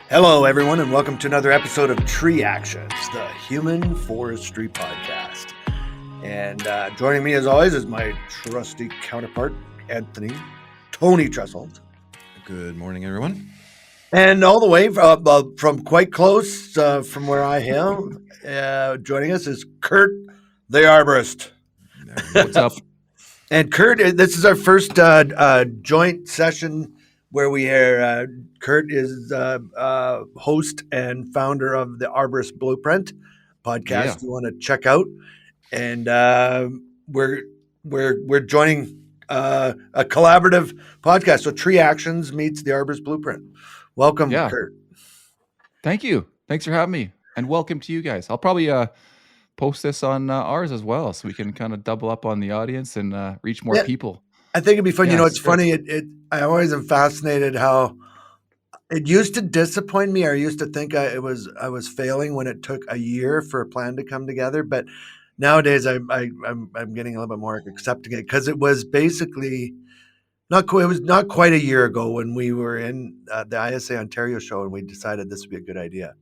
Hello, everyone, and welcome to another episode of Tree Actions, the Human Forestry Podcast. And joining me, as always, is my trusty counterpart, Anthony Tony Tresselt. Good morning, everyone. And all the way from quite close from where I am, joining us is Kurt, the Arborist. What's up? And Kurt, this is our first joint session where we are. Kurt is host and founder of the Arborist Blueprint podcast. You want to check out, and we're joining a collaborative podcast. So Tree Actions meets the Arborist Blueprint. Welcome, Kurt. Thank you. Thanks for having me, and welcome to you guys. I'll probably post this on ours as well, so we can kind of double up on the audience and reach more people. I think it'd be fun. It's funny. I always am fascinated how it used to disappoint me. I used to think I was failing when it took a year for a plan to come together. But nowadays, I'm getting a little bit more accepting it, because it was basically it was not quite a year ago when we were in the ISA Ontario show, and we decided this would be a good idea.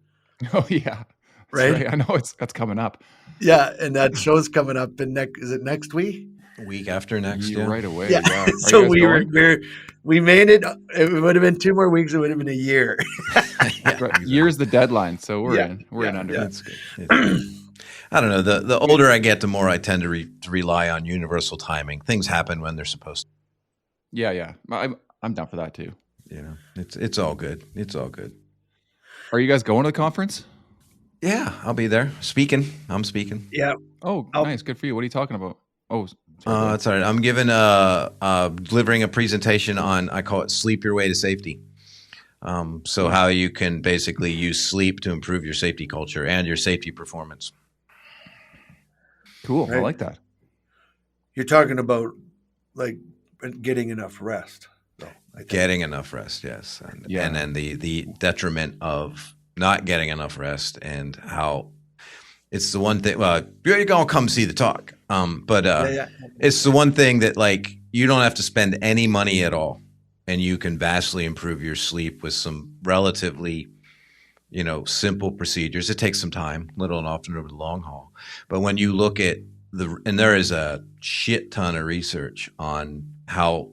Oh yeah, right. I know that's coming up. Yeah, and that show's coming up is it next week? Week after next, right away. Yeah. So we made it. It would have been 2 more weeks. It would have been a year. Right. Year's the deadline, so we're in. We're in under. That's good. I don't know. The older I get, the more I tend to rely on universal timing. Things happen when they're supposed to. Yeah. I'm down for that too. It's all good. It's all good. Are you guys going to the conference? Yeah, I'll be there. I'm speaking. Yeah. Oh, nice. Good for you. What are you talking about? Oh, that's all right. I'm giving delivering a presentation on, I call it Sleep Your Way to Safety. So how you can basically use sleep to improve your safety culture and your safety performance. Cool. Right. I like that. You're talking about like getting enough rest. Getting enough rest, yes. And then the detriment of not getting enough rest, and how it's the one thing. Well, you're gonna come see the talk, it's the one thing that, like, you don't have to spend any money at all, and you can vastly improve your sleep with some relatively, simple procedures. It takes some time, little and often over the long haul. But when you look at and there is a shit ton of research on how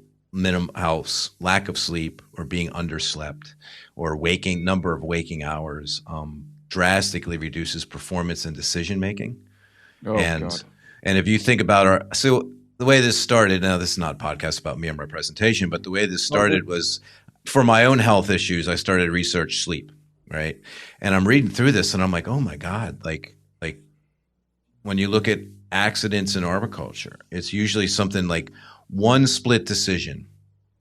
lack of sleep or being underslept or number of waking hours drastically reduces performance and decision making. God. And if you think about so the way this started, now this is not a podcast about me and my presentation, but the way this started was for my own health issues. I started to research sleep, right? And I'm reading through this and I'm like, oh my God, like when you look at accidents in arboriculture, it's usually something like one split decision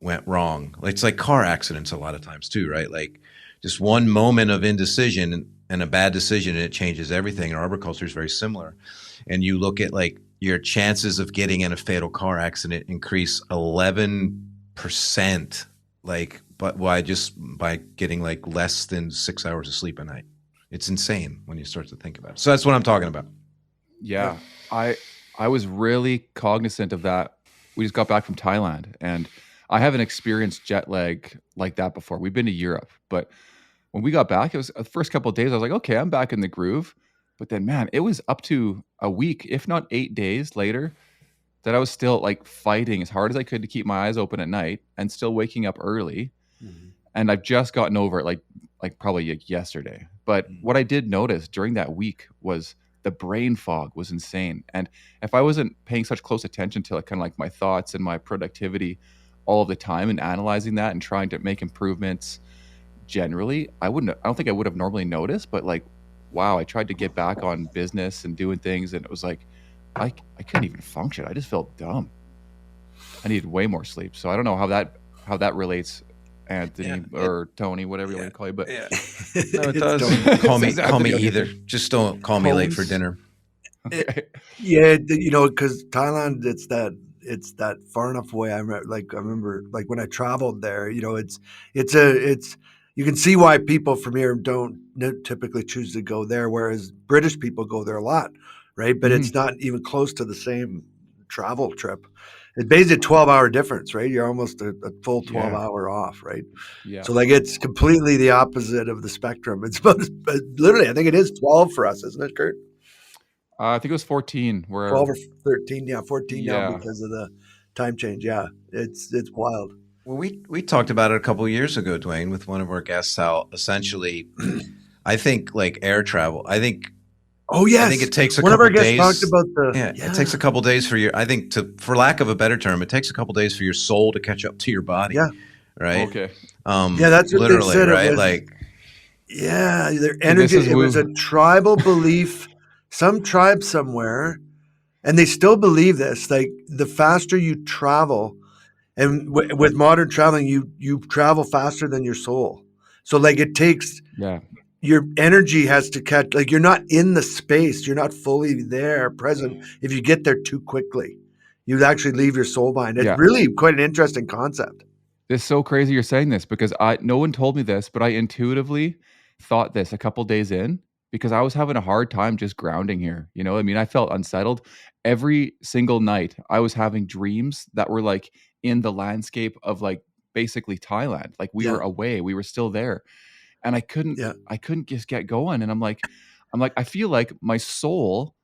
went wrong. It's like car accidents a lot of times too, right? Like just one moment of indecision and a bad decision, and it changes everything. And arboriculture is very similar. And you look at like your chances of getting in a fatal car accident increase 11%, but by getting like less than 6 hours of sleep a night. It's insane when you start to think about it. So that's what I'm talking about. Yeah. I was really cognizant of that. We just got back from Thailand, and I haven't experienced jet lag like that before. We've been to Europe, but when we got back, it was the first couple of days. I was like, okay, I'm back in the groove. But then, man, it was up to a week, if not 8 days later, that I was still like fighting as hard as I could to keep my eyes open at night and still waking up early. Mm-hmm. And I've just gotten over it like probably yesterday. But what I did notice during that week was the brain fog was insane. And if I wasn't paying such close attention to kind of like my thoughts and my productivity all of the time and analyzing that and trying to make improvements generally, I don't think I would have normally noticed. But like, wow, I tried to get back on business and doing things, and it was like I couldn't even function. I just felt dumb. I needed way more sleep. So I don't know how that relates, Anthony or Tony, whatever you want to call you. But no, it does. Call me either. Just don't call me late for dinner. Okay. Because Thailand, it's that far enough away. I remember when I traveled there. It's you can see why people from here don't typically choose to go there, whereas British people go there a lot, right? But it's not even close to the same travel trip. It's basically a 12-hour difference, right? You're almost a full 12 Yeah. hour off, right? Yeah. So like it's completely the opposite of the spectrum. It's about literally, I think it is 12 for us, isn't it, Kurt? I think it was 14. Where 12 or 13, yeah, 14 now Yeah. because of the time change. Yeah, it's wild. Well, we talked about it a couple of years ago, Dwayne, with one of our guests, how essentially, I think like air travel, I think it takes a One of couple our guests days. talked about It takes a couple days for your, I think for lack of a better term, it takes a couple days for your soul to catch up to your body. Yeah. Right. Okay. Yeah, that's what literally, they said. right? It was, like, yeah, their energy. It was a tribal belief, some tribe somewhere, and they still believe this. Like the faster you travel, and with modern traveling, you travel faster than your soul. So like it takes. Yeah. Your energy has to catch, like you're not in the space. You're not fully there, present. If you get there too quickly, you actually leave your soul behind. It's really quite an interesting concept. It's so crazy you're saying this because no one told me this, but I intuitively thought this a couple days in because I was having a hard time just grounding here. You know, I mean, I felt unsettled every single night. I was having dreams that were like in the landscape of like basically Thailand. Like we were away, we were still there. And I couldn't just get going. And I'm like, I feel like my soul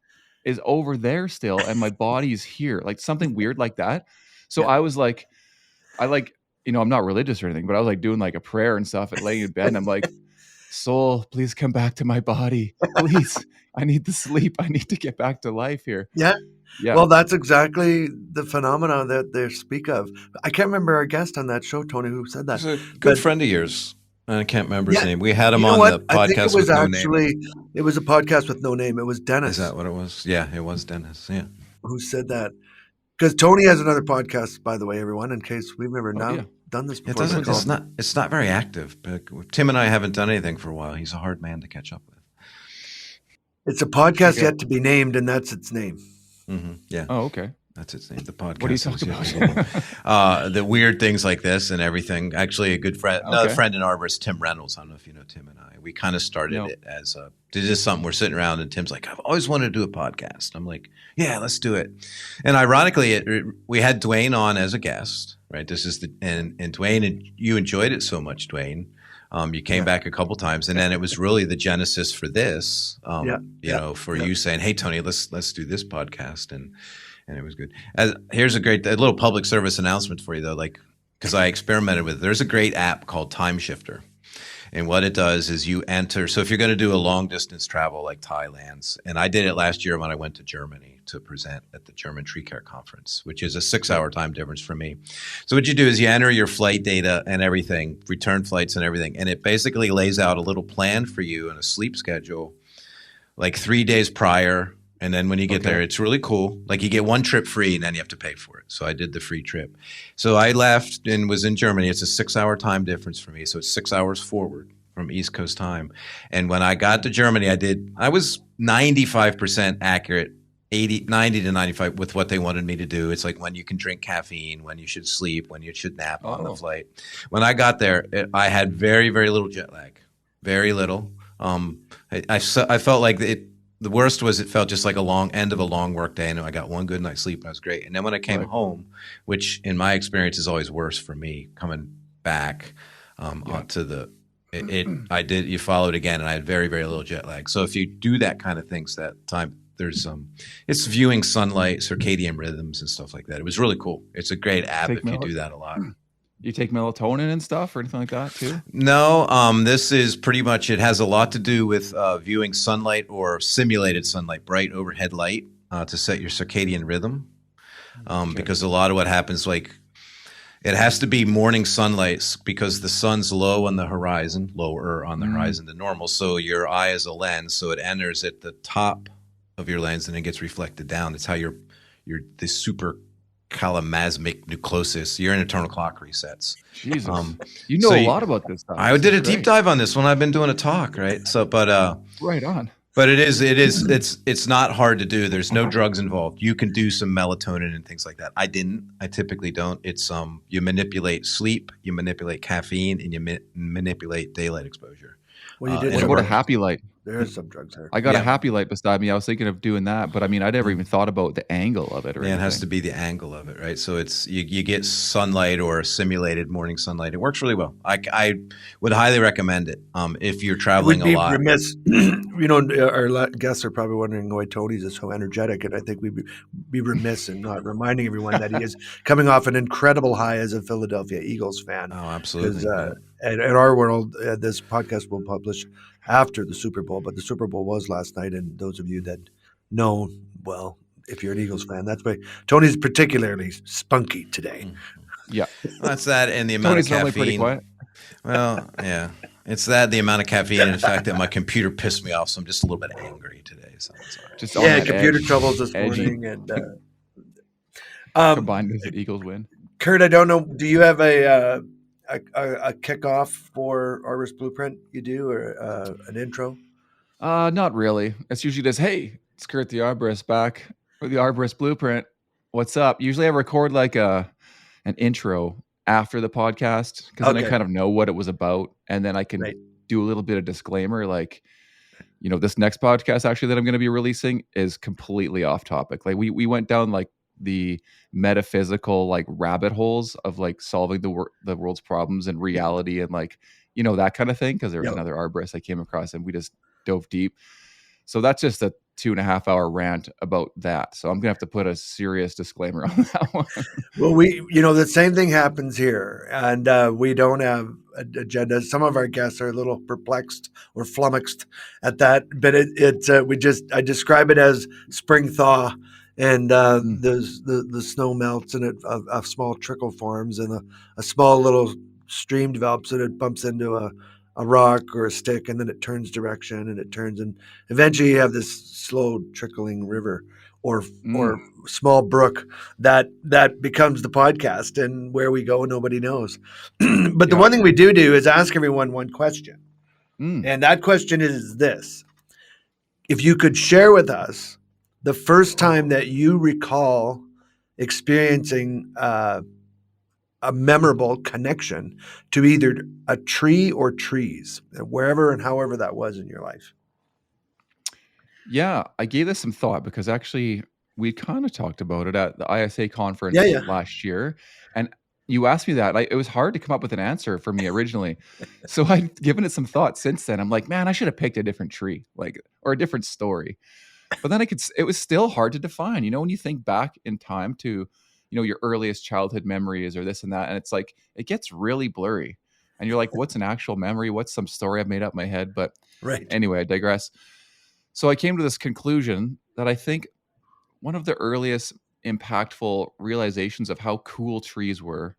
is over there still and my body is here, like something weird like that. So I was like, you know, I'm not religious or anything, but I was like doing like a prayer and stuff and laying in bed. And I'm like, soul, please come back to my body. Please. I need to sleep. I need to get back to life here. Yeah. Yeah. Well, that's exactly the phenomenon that they speak of. I can't remember our guest on that show, Tony, who said that. He's a good friend of yours. I can't remember his name. We had him on the podcast I think it was with no actually, name. It was a podcast with no name. It was Dennis. Is that what it was? Yeah, it was Dennis. Yeah. Who said that? Because Tony has another podcast, by the way, everyone, in case we've never done this before. It's not very active. But Tim and I haven't done anything for a while. He's a hard man to catch up with. It's a podcast yet to be named, and that's its name. Mm-hmm. Yeah. Oh, okay. That's its name. The podcast. What are you talking about? The weird things like this and everything. Actually, a good friend, another friend in Arborist, Tim Reynolds. I don't know if you know Tim and I. We kind of started it as just something. We're sitting around, and Tim's like, "I've always wanted to do a podcast." I'm like, "Yeah, let's do it." And ironically, we had Dwayne on as a guest, right? This is and Dwayne, and you enjoyed it so much, Dwayne. You came back a couple times, and then it was really the genesis for this. You saying, "Hey, Tony, let's do this podcast," and it was good. Here's a little public service announcement for you, though, like because I experimented with it. There's a great app called Time Shifter. And what it does is you enter. So if you're going to do a long distance travel like Thailand's, and I did it last year when I went to Germany to present at the German Tree Care Conference, which is a 6-hour time difference for me. So what you do is you enter your flight data and everything, return flights and everything. And it basically lays out a little plan for you and a sleep schedule like 3 days prior. And then when you get there, it's really cool. Like you get one trip free and then you have to pay for it. So I did the free trip. So I left and was in Germany. It's a 6-hour time difference for me. So it's 6 hours forward from East Coast time. And when I got to Germany, I was 95% accurate, 90 to 95 with what they wanted me to do. It's like when you can drink caffeine, when you should sleep, when you should nap on the flight. When I got there, I had very, very little jet lag. Very little. I felt like the worst was it felt just like end of a long work day. And I got one good night's sleep and I was great. And then when I came home, which in my experience is always worse for me, coming back onto you follow it again and I had very, very little jet lag. So if you do that kind of things that time, there's it's viewing sunlight, circadian rhythms and stuff like that. It was really cool. It's a great app if you do that a lot. You take melatonin and stuff or anything like that too? No, this is pretty much, it has a lot to do with viewing sunlight or simulated sunlight, bright overhead light to set your circadian rhythm. Because a lot of what happens, like it has to be morning sunlight because the sun's lower on the horizon than normal. So your eye is a lens. So it enters at the top of your lens and then gets reflected down. It's how you're this super chiasmatic nucleus, your internal clock resets. Jesus, you know a lot about this stuff. I did a deep dive on this one. I've been doing a talk, right? So, right on. But it's not hard to do. There's no drugs involved. You can do some melatonin and things like that. I typically don't. It's you manipulate sleep, you manipulate caffeine, and you manipulate daylight exposure. Well, you did. What about a happy light? There is some drugs there. I got a happy light beside me. I was thinking of doing that, but I mean, I never even thought about the angle of it. Or it has to be the angle of it, right? So it's you get sunlight or simulated morning sunlight. It works really well. I would highly recommend it if you're traveling a lot. Remiss, our guests are probably wondering why Tony's is so energetic, and I think we'd be remiss in not reminding everyone that he is coming off an incredible high as a Philadelphia Eagles fan. Oh, absolutely. In our world, this podcast will publish after the Super Bowl, but the Super Bowl was last night, and those of you that know, well, if you're an Eagles fan, that's why Tony's particularly spunky today. Yeah, that's that, and the amount Tony's of caffeine. Pretty quiet. Well, yeah, it's that, the amount of caffeine, and the fact that my computer pissed me off, so I'm just a little bit angry today. So just computer troubles this morning, and combined with the Eagles win. Kurt, I don't know. Do you have a kickoff for Arborist Blueprint? You do, or an intro? Not really. It's usually just, hey, it's Kurt the Arborist back for the Arborist Blueprint. What's up? Usually I record like an intro after the podcast because then I kind of know what it was about, and then I can do a little bit of disclaimer, like, this next podcast actually that I'm going to be releasing is completely off topic. Like we went down like the metaphysical like rabbit holes of like solving the world's problems and reality and like that kind of thing, because there was another arborist I came across and we just dove deep. So that's just a 2.5 hour rant about that. So I'm gonna have to put a serious disclaimer on that one. Well, the same thing happens here, and we don't have an agenda. Some of our guests are a little perplexed or flummoxed at that, but I describe it as spring thaw, and the snow melts and a small trickle forms, and a small little stream develops, and it bumps into a rock or a stick, and then it turns direction, and eventually you have this slow trickling river or small brook that becomes the podcast, and where we go nobody knows. But the one thing we do is ask everyone one question, and that question is this: if you could share with us the first time that you recall experiencing a memorable connection to either a tree or trees, wherever and however that was in your life. Yeah, I gave this some thought because actually we kind of talked about it at the ISA conference last year. And you asked me that. It was hard to come up with an answer for me originally. So I've given it some thought since then. I'm like, man, I should have picked a different tree, or a different story. But then it was still hard to define. When you think back in time to your earliest childhood memories or this and that, and it's like it gets really blurry, and you're like, what's an actual memory? What's some story I've made up in my head? But anyway, I digress. So I came to this conclusion that I think one of the earliest impactful realizations of how cool trees were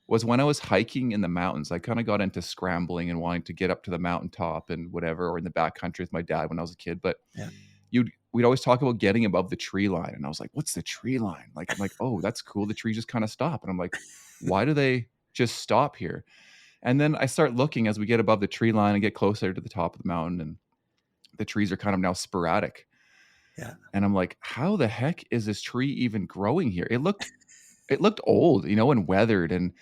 was when I was hiking in the mountains. I kind of got into scrambling and wanting to get up to the mountaintop and whatever, or in the backcountry with my dad when I was a kid. But we'd always talk about getting above the tree line. And I was like, what's the tree line? I'm like, oh, that's cool. The trees just kind of stop. And I'm like, why do they just stop here? And then I start looking as we get above the tree line and get closer to the top of the mountain, and the trees are kind of now sporadic. Yeah. And I'm like, how the heck is this tree even growing here? It looked old, and weathered, and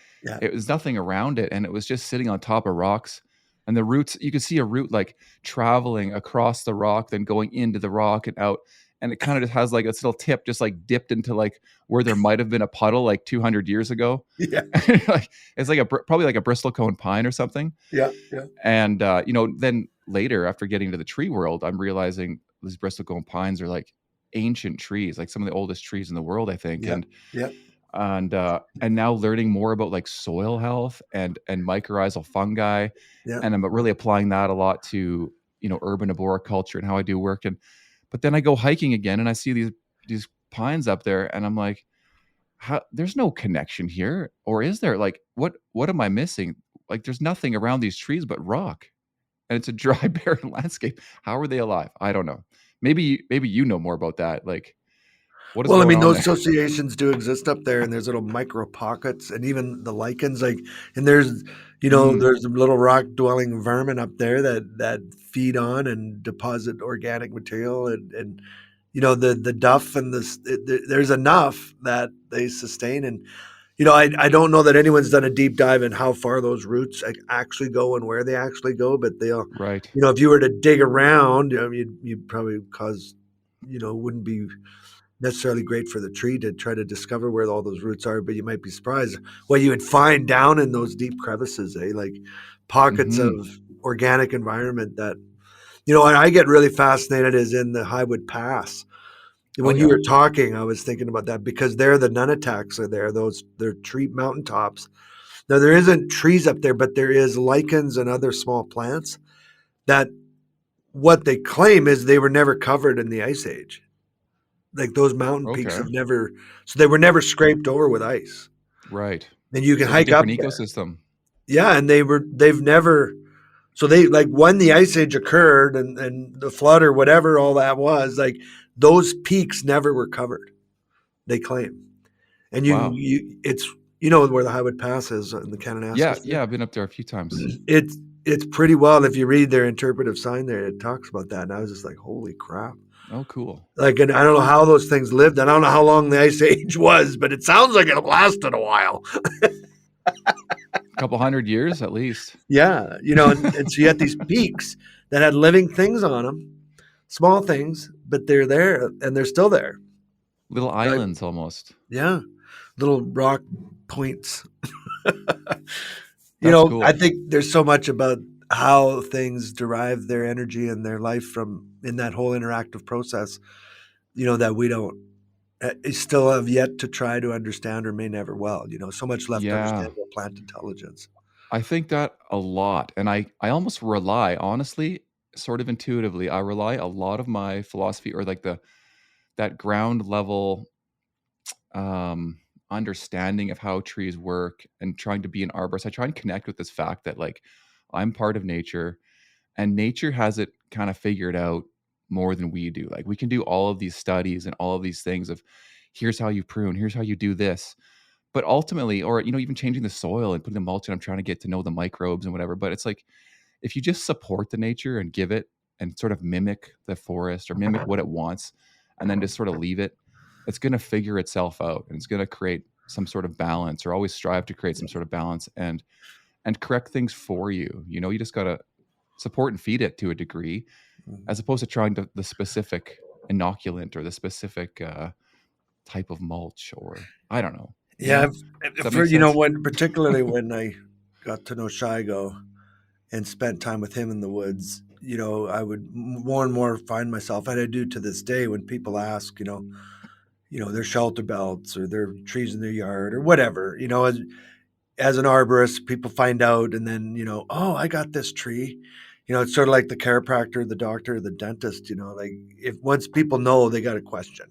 it was nothing around it. And it was just sitting on top of rocks. And the roots, you could see a root like traveling across the rock, then going into the rock and out. And it kind of just has like a little tip, just like dipped into like where there might have been a puddle like 200 years ago. Yeah. It's like probably like a bristlecone pine or something. Yeah. Yeah. And, then later after getting to the tree world, I'm realizing these bristlecone pines are like ancient trees, like some of the oldest trees in the world, I think. Yeah. And now learning more about like soil health and mycorrhizal fungi. Yeah. And I'm really applying that a lot to, urban arboriculture and how I do work. But then I go hiking again and I see these pines up there, and I'm like, there's no connection here. Or is there? Like, what am I missing? Like, there's nothing around these trees but rock, and it's a dry, barren landscape. How are they alive? I don't know. Maybe you know more about that. Like, what is those associations do exist up there, and there's little micro pockets, and even the lichens, and there's there's little rock dwelling vermin up there that feed on and deposit organic material, and the duff and there's enough that they sustain. And I don't know that anyone's done a deep dive in how far those roots actually go and where they actually go, but they'll, Right. if you were to dig around, you'd probably cause, wouldn't be necessarily great for the tree to try to discover where all those roots are, but you might be surprised what you would find down in those deep crevices, like pockets of organic environment that, and I get really fascinated is in the Highwood Pass. When you were talking, I was thinking about that because there the nunataks are there. They're tree mountaintops. Now there isn't trees up there, but there is lichens and other small plants that what they claim is they were never covered in the ice age. Like those mountain peaks have never, so they were never scraped over with ice. Right. And you can So hike up different there. ecosystem. Yeah, and they've never. So they like when the ice age occurred and the flood or whatever all that was, like those peaks never were covered. They claim, and it's where the Highwood Pass is in the Kananaskis. Yeah, I've been up there a few times. It's pretty wild. If you read their interpretive sign there, it talks about that, and I was just like, holy crap. Oh, cool. Like, and I don't know how those things lived. I don't know how long the ice age was, but it sounds like it lasted a while. A couple hundred years at least. Yeah. And so you had these peaks that had living things on them, small things, but they're there and they're still there. Little islands almost. Yeah. Little rock points. Cool. I think there's so much about how things derive their energy and their life from in that whole interactive process, that we don't still have yet to try to understand or may never well, so much left to understand about plant intelligence. I think that a lot. And I almost rely, honestly, sort of intuitively, I rely a lot of my philosophy or like that ground level understanding of how trees work and trying to be an arborist. I try and connect with this fact that like I'm part of nature and nature has it kind of figured out more than we do. Like we can do all of these studies and all of these things of here's how you prune, here's how you do this. But ultimately, or even changing the soil and putting the mulch in, I'm trying to get to know the microbes and whatever. But it's like if you just support the nature and give it and sort of mimic the forest or mimic what it wants and then just sort of leave it, it's going to figure itself out and it's going to create some sort of balance or always strive to create some sort of balance and correct things for you. You just got to support and feed it to a degree as opposed to trying the specific inoculant or the specific type of mulch or I don't know. Yeah. Particularly when I got to know Shigo and spent time with him in the woods, I would more and more find myself, and I do to this day when people ask, their shelter belts or their trees in their yard or whatever, as an arborist, people find out and then, oh, I got this tree. It's sort of like the chiropractor, the doctor, the dentist, like if once people know, they got a question.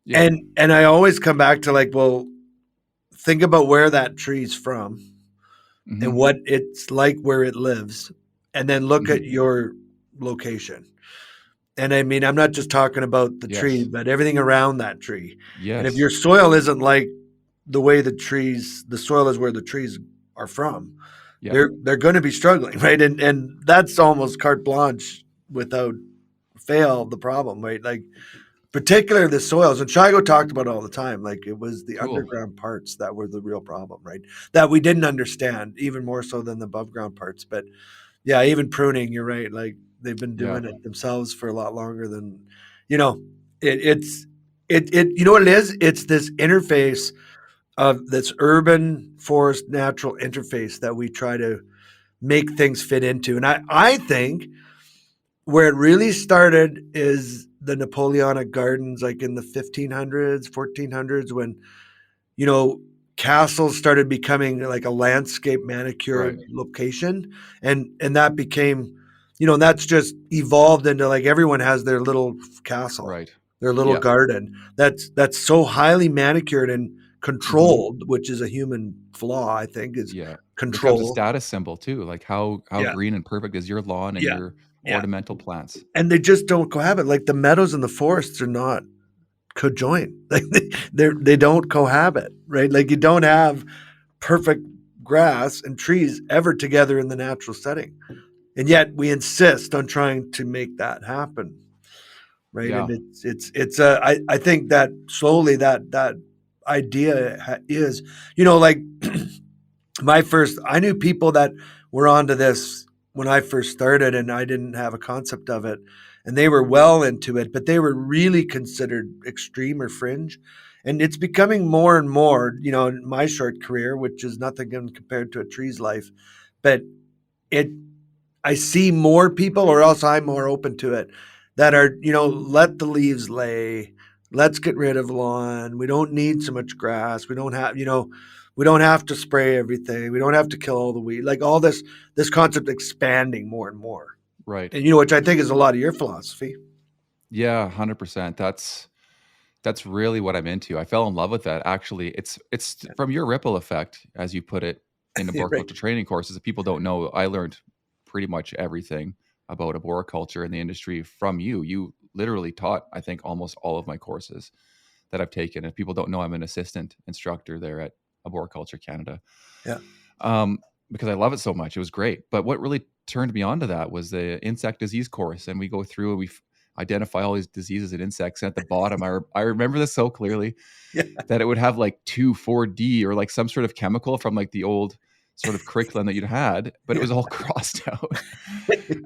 Yeah. And I always come back to like, well, think about where that tree's from and what it's like where it lives. And then look at your location. And I mean, I'm not just talking about the tree, but everything around that tree. Yes. And if your soil isn't like the way the soil is where the trees are from, they're going to be struggling, right? And that's almost carte blanche without fail the problem, right? Like particularly the soils, and Shigo talked about it all the time. Like it was the underground parts that were the real problem, right? That we didn't understand even more so than the above ground parts. But yeah, even pruning, you're right. Like they've been doing it themselves for a lot longer than, it's you know what it is? It's this interface of this urban forest natural interface that we try to make things fit into. And I think where it really started is the Napoleonic Gardens, like in the 1500s, 1400s, when, castles started becoming like a landscape manicured location. And that became, that's just evolved into like everyone has their little castle, their little garden. That's so highly manicured and controlled, which is a human flaw, I think, is control. It becomes a status symbol too, like how green and perfect is your lawn and your ornamental plants. And they just don't cohabit. Like the meadows and the forests are not conjoined. Like they don't cohabit, right? Like you don't have perfect grass and trees ever together in the natural setting. And yet we insist on trying to make that happen. Right. Yeah. And I think that slowly that idea is, like I knew people that were onto this when I first started, and I didn't have a concept of it, and they were well into it, but they were really considered extreme or fringe. And it's becoming more and more, in my short career, which is nothing compared to a tree's life, but it I see more people, or else I'm more open to it, that are, let the leaves lay. Let's get rid of lawn. We don't need so much grass. We don't have to spray everything. We don't have to kill all the weed. Like all this concept expanding more and more. Right. And which I think is a lot of your philosophy. Yeah, 100%. That's really what I'm into. I fell in love with that. Actually, it's from your ripple effect, as you put it, in arboriculture training courses. If people don't know, I learned pretty much everything about arboriculture in the industry from you. You literally taught, I think, almost all of my courses that I've taken. If people don't know, I'm an assistant instructor there at Arboriculture Canada. Yeah. Because I love it so much. It was great. But what really turned me on to that was the insect disease course. And we go through and we identify all these diseases in insects. And at the bottom, I remember this so clearly, that it would have like 2,4-D or like some sort of chemical from like the old sort of curriculum that you'd had, but it was all crossed out.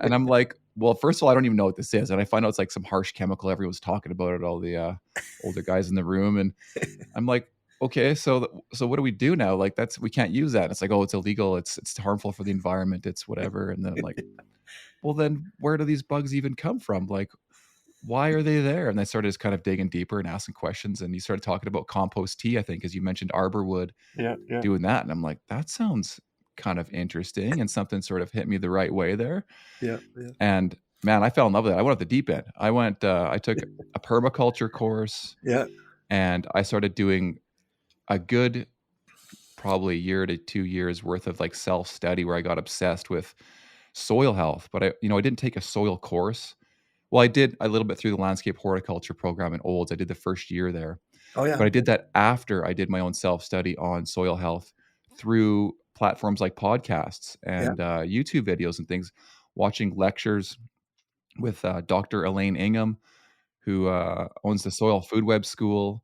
And I'm like, well, first of all, I don't even know what this is. And I find out it's like some harsh chemical everyone's talking about it, all the older guys in the room. And I'm like, okay, so what do we do now? Like we can't use that. And it's like, oh, it's illegal. It's harmful for the environment. It's whatever. And then I'm like, well, then where do these bugs even come from? Like, why are they there? And I started just kind of digging deeper and asking questions. And you started talking about compost tea, I think, as you mentioned arbor wood, doing that. And I'm like, that sounds kind of interesting. And something sort of hit me the right way there. Yeah. And man, I fell in love with it. I went off the deep end. I took a permaculture course. Yeah. And I started doing a good, probably 1 year to 2 years worth of like self-study where I got obsessed with soil health. But I didn't take a soil course. Well, I did a little bit through the landscape horticulture program in Olds. I did the first year there. Oh yeah. But I did that after I did my own self-study on soil health through platforms like podcasts and YouTube videos and things, watching lectures with Dr. Elaine Ingham, who owns the Soil Food Web School,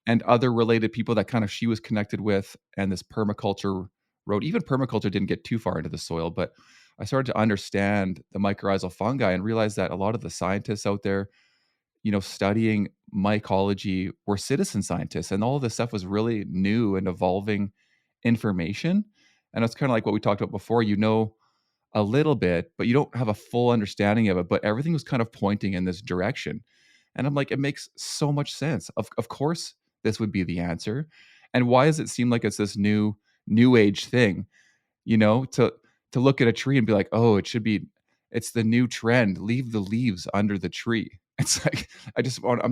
and other related people that kind of she was connected with, and this permaculture road. Even permaculture didn't get too far into the soil, but I started to understand the mycorrhizal fungi and realized that a lot of the scientists out there, studying mycology were citizen scientists, and all of this stuff was really new and evolving information. And it's kind of like what we talked about before, a little bit, but you don't have a full understanding of it, but everything was kind of pointing in this direction. And I'm like, it makes so much sense. Of course, this would be the answer. And why does it seem like it's this new age thing, to look at a tree and be like, oh, it's the new trend. Leave the leaves under the tree. It's like, I'm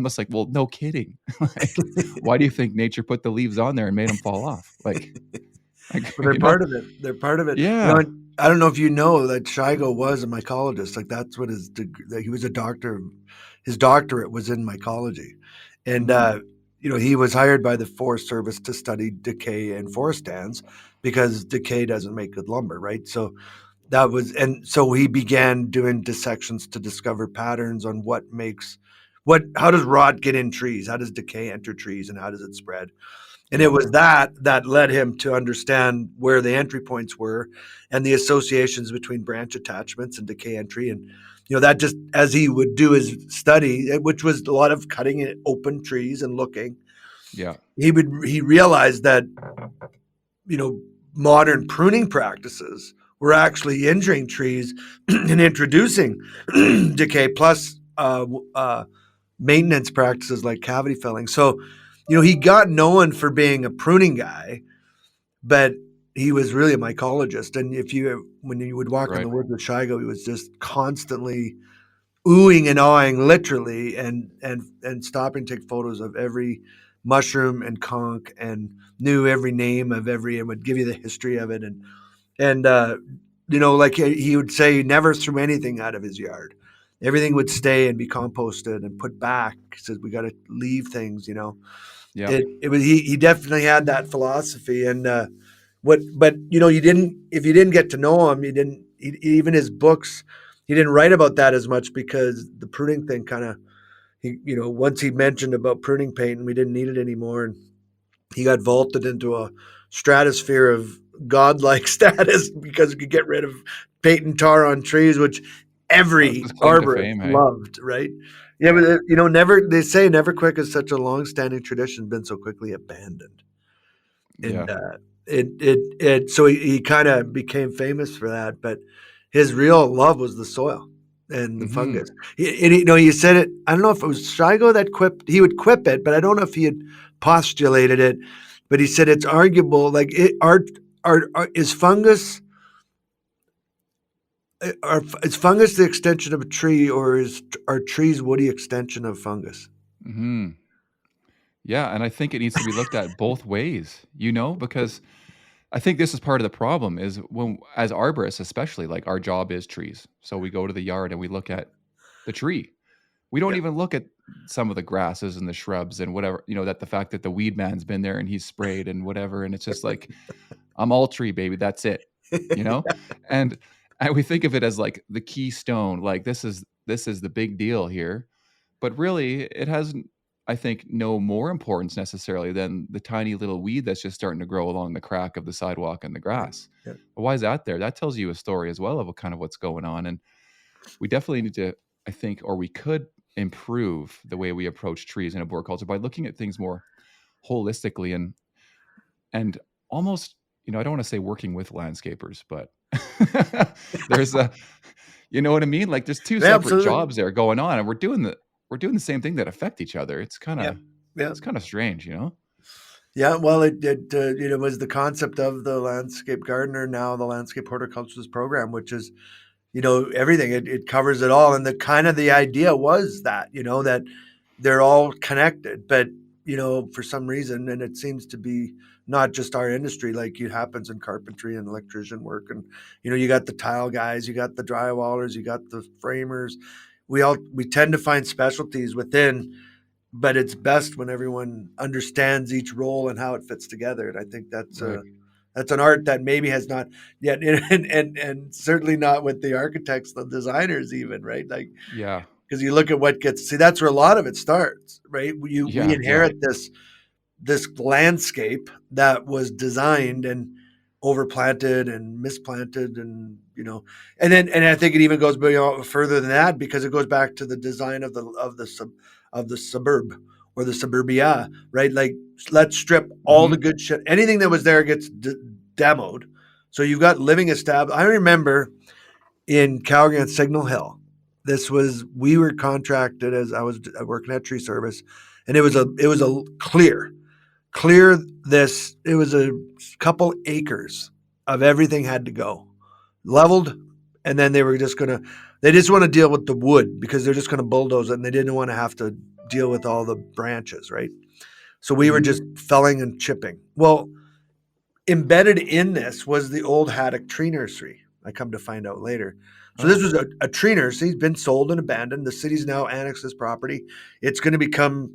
just like, well, no kidding. Like, why do you think nature put the leaves on there and made them fall off? Like they're part of it. They're part of it. Yeah. I don't know if you know that Shigo was a mycologist. Like that's what he was a doctor. His doctorate was in mycology. And, he was hired by the Forest Service to study decay in forest stands because decay doesn't make good lumber, right? So so he began doing dissections to discover patterns on how does rot get in trees? How does decay enter trees, and how does it spread? And it was that led him to understand where the entry points were and the associations between branch attachments and decay entry. And, that just as he would do his study, which was a lot of cutting open trees and looking, he realized that, modern pruning practices were actually injuring trees and introducing decay, plus maintenance practices like cavity filling. So, he got known for being a pruning guy, but he was really a mycologist. And when you would walk in the woods with Shigo, he was just constantly oohing and awing, literally, and stopping to take photos of every mushroom and conch, and knew every name of and would give you the history of it. And like he would say, he never threw anything out of his yard. Everything would stay and be composted and put back. He said, we got to leave things, Yeah. He definitely had that philosophy. And if you didn't get to know him, even his books, he didn't write about that as much because the pruning thing kind of, once he mentioned about pruning paint and we didn't need it anymore. And he got vaulted into a stratosphere of godlike status because he could get rid of paint and tar on trees, which That's every his claim to arborist fame, hey? loved, right? Yeah, but you know, never. They say never quick is such a long-standing tradition been so quickly abandoned, and Yeah. so he kind of became famous for that. But his real love was the soil and the Mm-hmm. fungus. You know, you said it. I don't know if it was Shigo that quipped. He would quip it, but I don't know if he had postulated it. But he said it's arguable. Like, is fungus is fungus the extension of a tree, or are trees woody extension of fungus? Mm-hmm. Yeah, and I think it needs to be looked at both ways, because I think this is part of the problem is when, as arborists, especially, like our job is trees. So we go to the yard and we look at the tree. We don't Yeah. even look at some of the grasses and the shrubs and whatever, that the fact that the weed man's been there and he's sprayed and whatever. And it's just like, I'm all tree, baby. That's it, you know? And we think of it as like the keystone, like this is the big deal here. But really, it has, I think, no more importance necessarily than the tiny little weed that's just starting to grow along the crack of the sidewalk and the grass. Yeah. But why is that there? That tells you a story as well of what kind of what's going on. And we definitely need to, I think, or we could improve the way we approach trees in arboriculture by looking at things more holistically and almost, I don't want to say working with landscapers, but there's a, you know what I mean? Like there's two Yeah, separate absolutely. jobs there going on, and we're doing the same thing that affect each other. It's kind of Yeah. it's kind of strange, Yeah, well, it was the concept of the landscape gardener, now the landscape horticulturist program, which is, everything. It covers it all, and the idea was that, that they're all connected, but for some reason, and it seems to be not just our industry, like it happens in carpentry and electrician work, and you got the tile guys, you got the drywallers, you got the framers. We tend to find specialties within, but it's best when everyone understands each role and how it fits together. And I think right? that's an art that maybe has not yet, and certainly not with the architects, the designers, even, right? Like, Yeah, because you look at that's where a lot of it starts, right? We yeah. inherit this landscape that was designed and overplanted and misplanted, and and I think it even goes further than that, because it goes back to the design of the suburb or the suburbia, right? Like, let's strip all Hmm. the good shit. Anything that was there gets demoed. So you've got living established. I remember in Calgary on Signal Hill. We were contracted, as I was working at Tree Service, and it was a clear this. It was a couple acres of everything had to go leveled, and then they just want to deal with the wood because they're just going to bulldoze it, and they didn't want to have to deal with all the branches, right? So we were Hmm. just felling and chipping. Well, embedded in this was the old Haddock tree nursery. I come to find out later. So this Oh, was a tree nursery. It's been sold and abandoned. The city's now annexed this property. It's going to become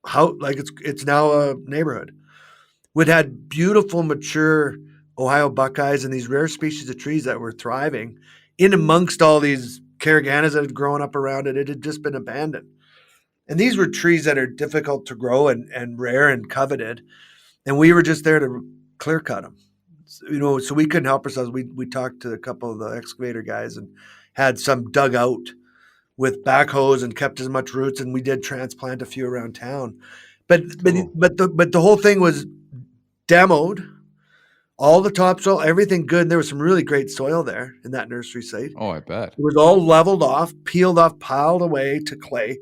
it's now a neighborhood. We'd had beautiful, mature Ohio buckeyes and these rare species of trees that were thriving in amongst all these caraganas that had grown up around it. It had just been abandoned. And these were trees that are difficult to grow and rare and coveted. And we were just there to clear cut them. So we couldn't help ourselves. We talked to a couple of the excavator guys and had some dug out with backhoes and kept as much roots. And we did transplant a few around town. But cool. the whole thing was demoed, all the topsoil, everything good. And there was some really great soil there in that nursery site. Oh, I bet. It was all leveled off, peeled off, piled away to clay.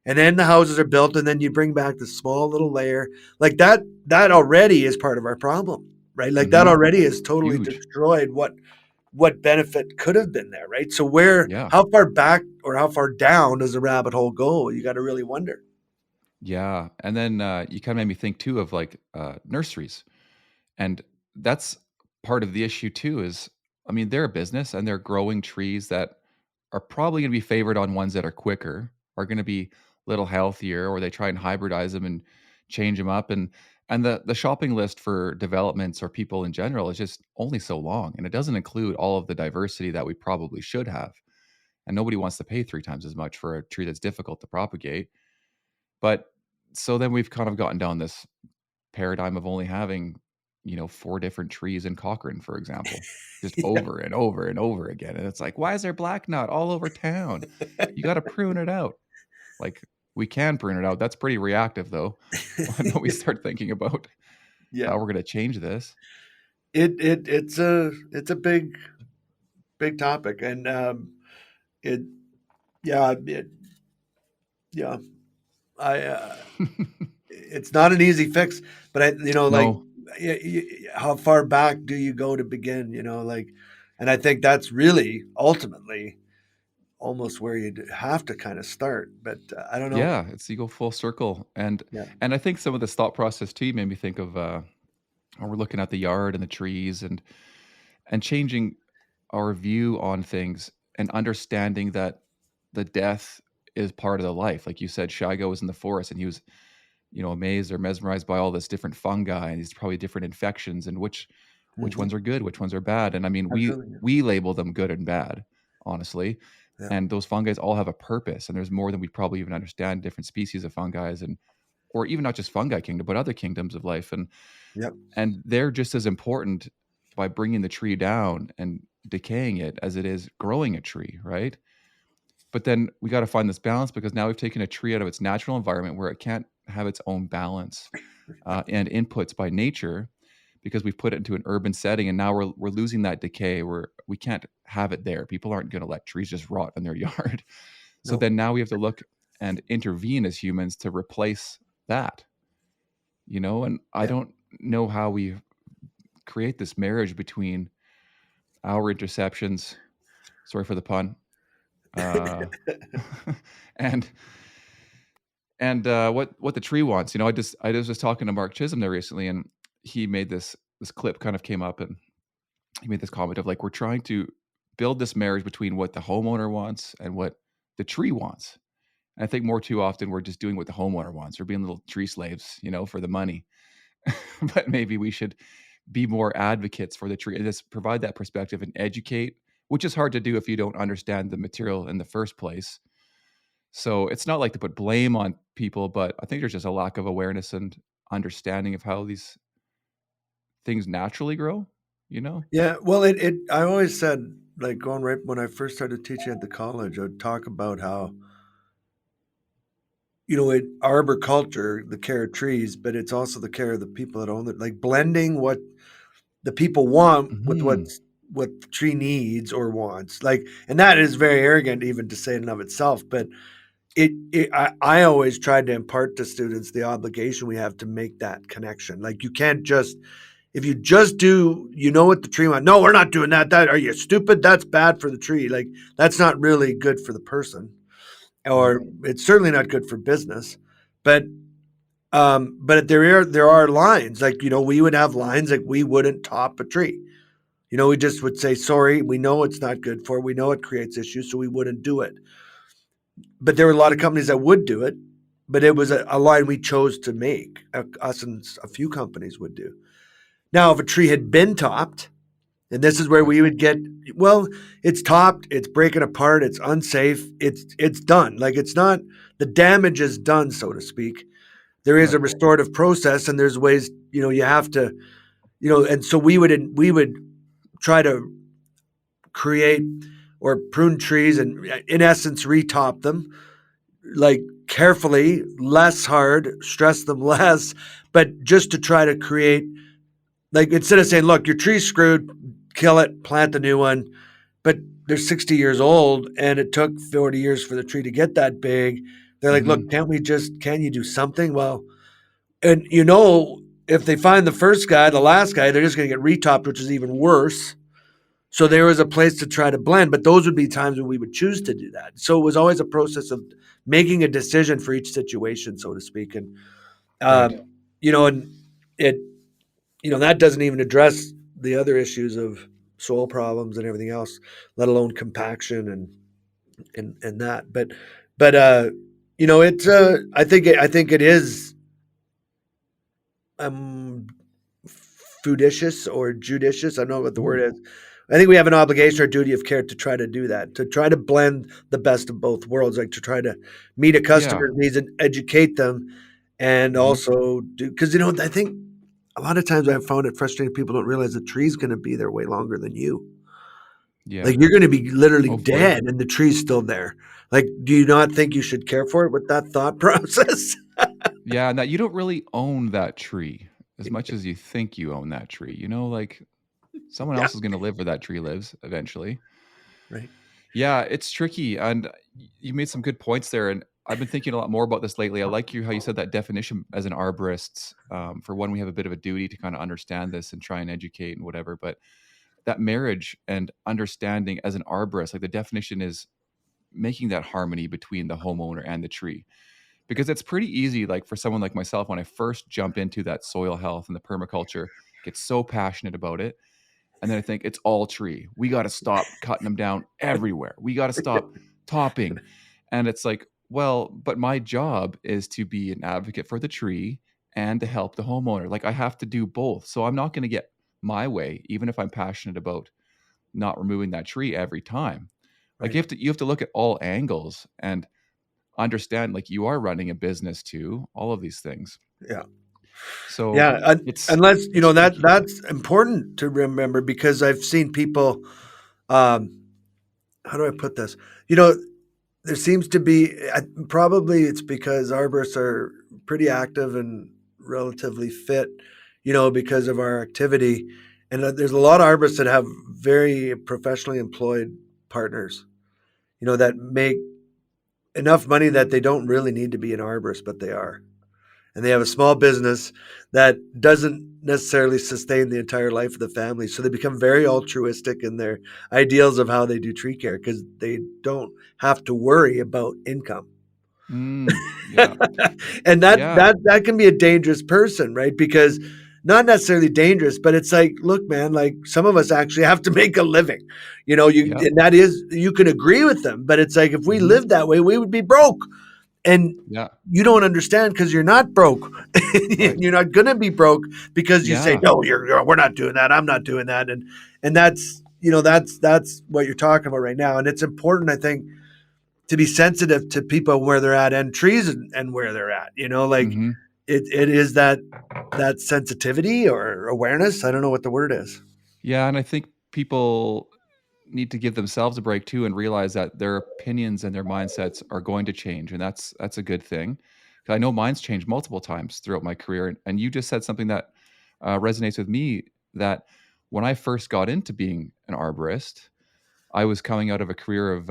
And then the houses are built, and then you bring back the small little layer. Like that already is part of our problem, right? Like that Hmm. already has totally Huge. destroyed what benefit could have been there, right? So Yeah. how far back or how far down does the rabbit hole go? You got to really wonder. Yeah. And then you kind of made me think too of like nurseries. And that's part of the issue too is, I mean, they're a business and they're growing trees that are probably going to be favored on ones that are quicker, are going to be a little healthier, or they try and hybridize them and change them up. And the shopping list for developments or people in general is just only so long. And it doesn't include all of the diversity that we probably should have. And nobody wants to pay 3 times as much for a tree that's difficult to propagate. But so then we've kind of gotten down this paradigm of only having, 4 different trees in Cochrane, for example, just Yeah. over and over and over again. And it's like, why is there black knot all over town? You got to prune it out. Like, we can prune it out. That's pretty reactive, though. Why don't we start thinking about Yeah. how we're going to change this? It's a big topic, and it yeah it yeah I it's not an easy fix, but like No. how far back do you go to begin? Like, and I think that's really ultimately almost where you'd have to kind of start. But I don't know. Yeah, it's you go full circle. And Yeah. I think some of this thought process too made me think of when we're looking at the yard and the trees and changing our view on things and understanding that the death is part of the life. Like you said, Shigo was in the forest and he was, amazed or mesmerized by all this different fungi and these probably different infections and which Mhm. ones are good, which ones are bad. And I mean, Absolutely. we label them good and bad, honestly. Yeah. And those fungi all have a purpose, and there's more than we probably even understand. Different species of fungi, and or even not just fungi kingdom, but other kingdoms of life, Yep. and they're just as important by bringing the tree down and decaying it as it is growing a tree, right? But then we got to find this balance because now we've taken a tree out of its natural environment where it can't have its own balance and inputs by nature because we've put it into an urban setting, and now we're losing that decay where we can't have it there. People aren't going to let trees just rot in their yard. So Nope. then now we have to look and intervene as humans to replace that, and I Yeah. don't know how we create this marriage between our interceptions, sorry for the pun, and what the tree wants. I was just talking to Mark Chisholm there recently, and he made this clip kind of came up, and he made this comment of like, we're trying to build this marriage between what the homeowner wants and what the tree wants. And I think more too often we're just doing what the homeowner wants. We're being little tree slaves, for the money. But maybe we should be more advocates for the tree and just provide that perspective and educate, which is hard to do if you don't understand the material in the first place. So it's not like to put blame on people, but I think there's just a lack of awareness and understanding of how these things naturally grow, Yeah. Well, I always said, like, going right when I first started teaching at the college, I would talk about how arboriculture, the care of trees, but it's also the care of the people that own it, like blending what the people want with Mhm. what the tree needs or wants. Like, and that is very arrogant even to say in and of itself, but I always tried to impart to students the obligation we have to make that connection. Like, you can't just, if you just do, what the tree wants. No, we're not doing that. Are you stupid? That's bad for the tree. Like, that's not really good for the person, or it's certainly not good for business. But there are lines, like, we would have lines like we wouldn't top a tree. We just would say, sorry, we know it's not good for it. We know it creates issues, so we wouldn't do it. But there were a lot of companies that would do it, but it was a line we chose to make. Us and a few companies would do. Now, if a tree had been topped, and this is where we would get, well, it's topped, it's breaking apart, it's unsafe, it's done. Like, it's not, the damage is done, so to speak. There is a Right. restorative process, and there's ways, you have to, and so we would try to create or prune trees and, in essence, retop them, like, carefully, less hard, stress them less, but just to try to create, like, instead of saying, look, your tree's screwed, kill it, plant the new one, but they're 60 years old and it took 40 years for the tree to get that big. They're like, look, Mhm. can't you do something? Well, and if they find the last guy, they're just going to get retopped, which is even worse. So there was a place to try to blend, but those would be times when we would choose to do that. So it was always a process of making a decision for each situation, so to speak. And, Right. and it, that doesn't even address the other issues of soil problems and everything else, let alone compaction and that. But it's, I think it is, foodicious or judicious. I don't know what the word Ooh. is. I think we have an obligation or duty of care to try to do that, to try to blend the best of both worlds, like to try to meet a Yeah. customer's needs and educate them, and Mhm. also do, because I think a lot of times I've found it frustrating. People don't realize the tree's going to be there way longer than you. Yeah. Like you're going to be literally Oh, for sure. dead, and the tree's still there. Like, do you not think you should care for it with that thought process? Yeah, and that you don't really own that tree as much as you think you own that tree. Like someone Yeah. else is going to live where that tree lives eventually. Right. Yeah, it's tricky, and you made some good points there. And I've been thinking a lot more about this lately. I like how you said that definition as an arborist. For one, we have a bit of a duty to kind of understand this and try and educate and whatever. But that marriage and understanding as an arborist, like the definition is making that harmony between the homeowner and the tree. Because it's pretty easy, like for someone like myself, when I first jump into that soil health and the permaculture, get so passionate about it. And then I think it's all tree. We got to stop cutting them down everywhere. We got to stop topping. And it's like, well, but my job is to be an advocate for the tree and to help the homeowner. Like I have to do both. So I'm not going to get my way, even if I'm passionate about not removing that tree every time. Like Right. you have to look at all angles and understand like you are running a business too, all of these things. Yeah. So Yeah. it's Unless, it's tricky. that's important to remember, because I've seen people, um, how do I put this? There seems to be, probably it's because arborists are pretty active and relatively fit, because of our activity. And there's a lot of arborists that have very professionally employed partners, that make enough money that they don't really need to be an arborist, but they are. And they have a small business that doesn't necessarily sustain the entire life of the family. So they become very altruistic in their ideals of how they do tree care, because they don't have to worry about income. Yeah. And that Yeah. that that can be a dangerous person, right? Because not necessarily dangerous, but it's like, look, man, like some of us actually have to make a living. Yeah. And that is, you can agree with them, but it's like if we Mhm. lived that way, we would be broke. And Yeah. you don't understand because you're not broke. Right. You're not gonna be broke because you say, Yeah. no, we're not doing that. I'm not doing that. And that's what you're talking about right now. And it's important, I think, to be sensitive to people where they're at, and trees, and where they're at. Like Mhm. it is that sensitivity or awareness. I don't know what the word is. Yeah, and I think people need to give themselves a break too and realize that their opinions and their mindsets are going to change, and that's a good thing. 'Cause I know mine's changed multiple times throughout my career, and you just said something that resonates with me. That when I first got into being an arborist, I was coming out of a career of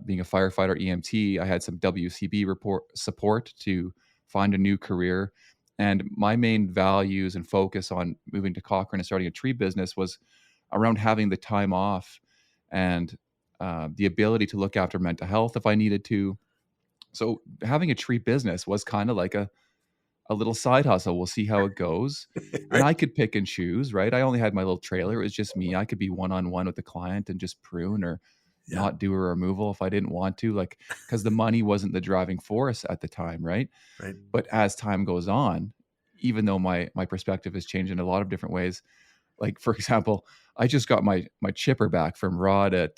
being a firefighter EMT. I had some WCB report support to find a new career. And my main values and focus on moving to Cochrane and starting a tree business was around having the time off and the ability to look after mental health if I needed to. So having a tree business was kind of like a little side hustle. We'll see how it goes. And Right. I could pick and choose, right? I only had my little trailer. It was just me. I could be one-on-one with the client and just prune or Yeah. not do a removal if I didn't want to, like, because the money wasn't the driving force at the time, right? Right. But as time goes on, even though my perspective has changed in a lot of different ways, like for example, I just got my chipper back from Rod at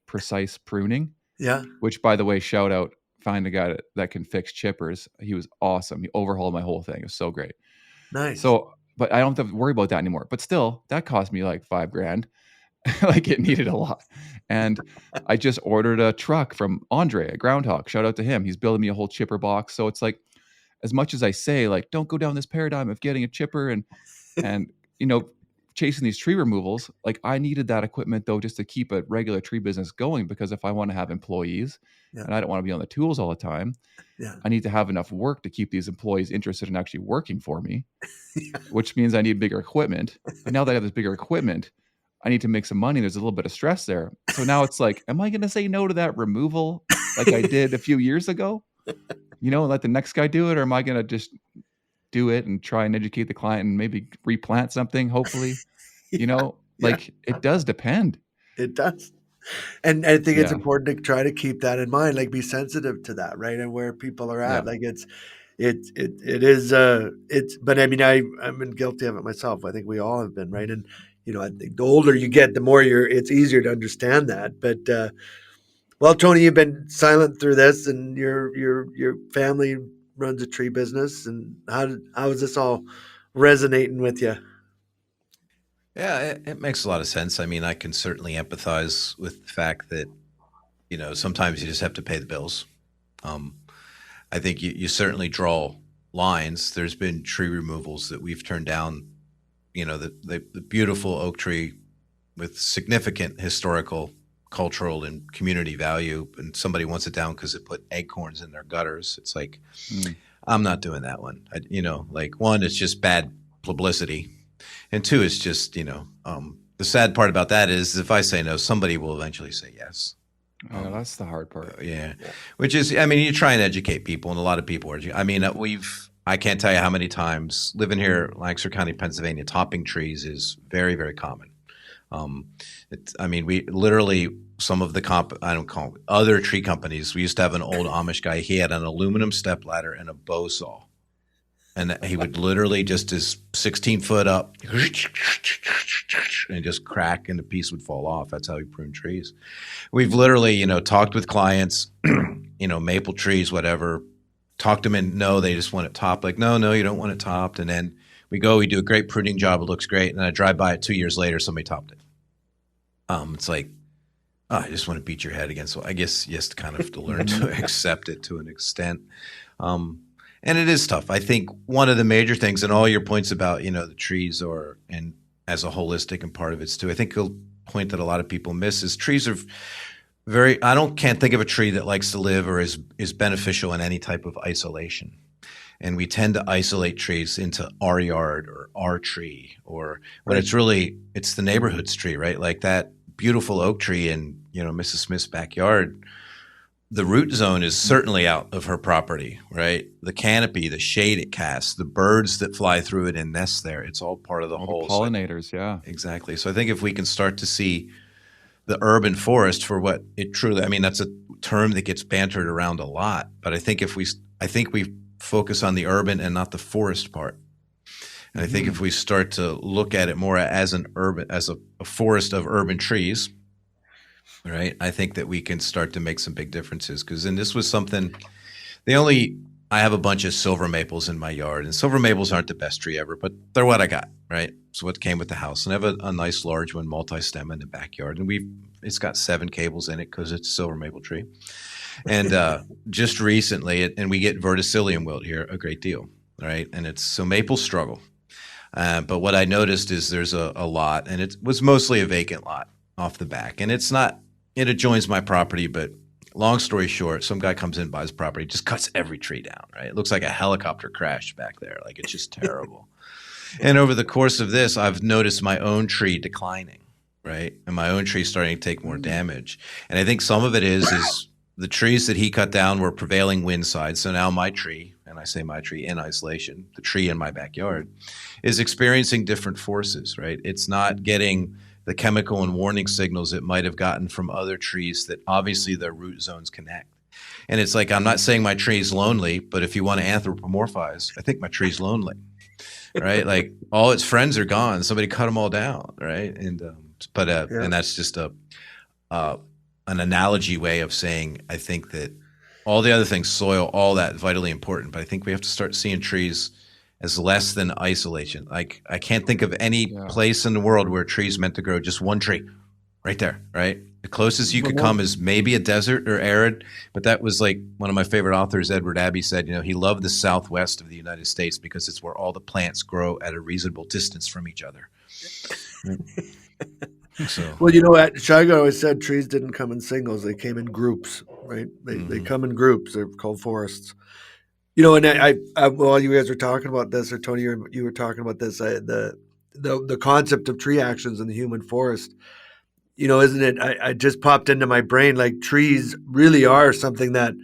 Precise Pruning, Yeah. which, by the way, shout out, find a guy that can fix chippers. He was awesome. He overhauled my whole thing. It was so great. Nice. So, but I don't have to worry about that anymore. But still, that cost me like $5,000. Like it needed a lot. And I just ordered a truck from Andre at Groundhog. Shout out to him. He's building me a whole chipper box. So it's like, as much as I say, like, don't go down this paradigm of getting a chipper and you know, chasing these tree removals, like I needed that equipment though just to keep a regular tree business going, because if I want to have employees Yeah. and I don't want to be on the tools all the time, Yeah. I need to have enough work to keep these employees interested in actually working for me, Yeah. which means I need bigger equipment. But now that I have this bigger equipment, I need to make some money. There's a little bit of stress there. So now it's like, am I going to say no to that removal like I did a few years ago? And let the next guy do it? Or am I going to just do it and try and educate the client and maybe replant something, hopefully? Yeah. Like it does depend. It does. And I think it's Yeah. important to try to keep that in mind, like be sensitive to that, right? And where people are Yeah. at. Like it is but I mean, I've been guilty of it myself. I think we all have been, right? And I think the older you get, the more it's easier to understand that. But well, Tony, you've been silent through this, and your family runs a tree business, and how is this all resonating with you? Yeah, it makes a lot of sense. I mean, I can certainly empathize with the fact that, sometimes you just have to pay the bills. Um, I think you certainly draw lines. There's been tree removals that we've turned down, the beautiful oak tree with significant historical, cultural, and community value, and somebody wants it down because it put acorns in their gutters. It's like, I'm not doing that one. One, it's just bad publicity. And two, it's just, the sad part about that is if I say no, somebody will eventually say yes. Oh, that's the hard part. Yeah. Which is, I mean, you try and educate people, and a lot of people are, I mean, I can't tell you how many times living here, Lancaster County, Pennsylvania, topping trees is very, very common. We literally, some of the I don't call them other tree companies. We used to have an old Amish guy. He had an aluminum step ladder and a bow saw. And he would literally just his 16 foot up and just crack and the piece would fall off. That's how he pruned trees. We've literally, talked with clients, maple trees, whatever, talked them in. No, they just want it topped. Like, no, you don't want it topped. And then we do a great pruning job. It looks great. And then I drive by it 2 years later, somebody topped it. It's like, I just want to beat your head again. So I guess you have to kind of learn to accept it to an extent. And it is tough. I think one of the major things, and all your points about, the trees and as a holistic and part of it's too, I think a point that a lot of people miss is trees are can't think of a tree that likes to live or is beneficial in any type of isolation. And we tend to isolate trees into our yard or our tree, or when it's the neighborhood's tree, right? Like that beautiful oak tree in, Mrs. Smith's backyard. The root zone is certainly out of her property, right? The canopy, the shade it casts, the birds that fly through it and nest there, it's all part of the whole. The pollinators, yeah. Exactly. So I think if we can start to see the urban forest for what it truly, that's a term that gets bantered around a lot, but I think we focus on the urban and not the forest part. And I think if we start to look at it more as a forest of urban trees, right, I think that we can start to make some big differences. And this was something, I have a bunch of silver maples in my yard, and silver maples aren't the best tree ever, but they're what I got, right? So what came with the house. And I have a nice large one, multi-stem in the backyard, and it's got 7 cables in it because it's a silver maple tree. And just recently, and we get verticillium wilt here a great deal, right? And so maples struggle. But what I noticed is there's a lot, and it was mostly a vacant lot off the back. And it adjoins my property, but long story short, some guy comes in, buys property, just cuts every tree down, right? It looks like a helicopter crash back there. Like, it's just terrible. And over the course of this, I've noticed my own tree declining, right? And my own tree starting to take more damage. And I think some of it is the trees that he cut down were prevailing wind sides. So now my tree, and I say my tree in isolation, the tree in my backyard, is experiencing different forces, right? It's not getting the chemical and warning signals it might have gotten from other trees that obviously their root zones connect. And it's like, I'm not saying my tree's lonely, but if you want to anthropomorphize, I think my tree's lonely, right? Like, all its friends are gone. Somebody cut them all down, right? And and that's just an analogy way of saying, I think that all the other things, soil, all that, vitally important. But I think we have to start seeing trees as less than isolation. Like, I can't think of any place in the world where a tree's meant to grow just one tree right there, right? The closest you could come is maybe a desert or arid, but that was like one of my favorite authors, Edward Abbey, said, he loved the Southwest of the United States because it's where all the plants grow at a reasonable distance from each other. So. Well, Chicago always said trees didn't come in singles; they came in groups, right? They come in groups. They're called forests. And I while you guys were talking about this, or Tony, you were talking about this, the concept of tree actions in the human forest. Isn't it? I just popped into my brain, like, trees really are something that,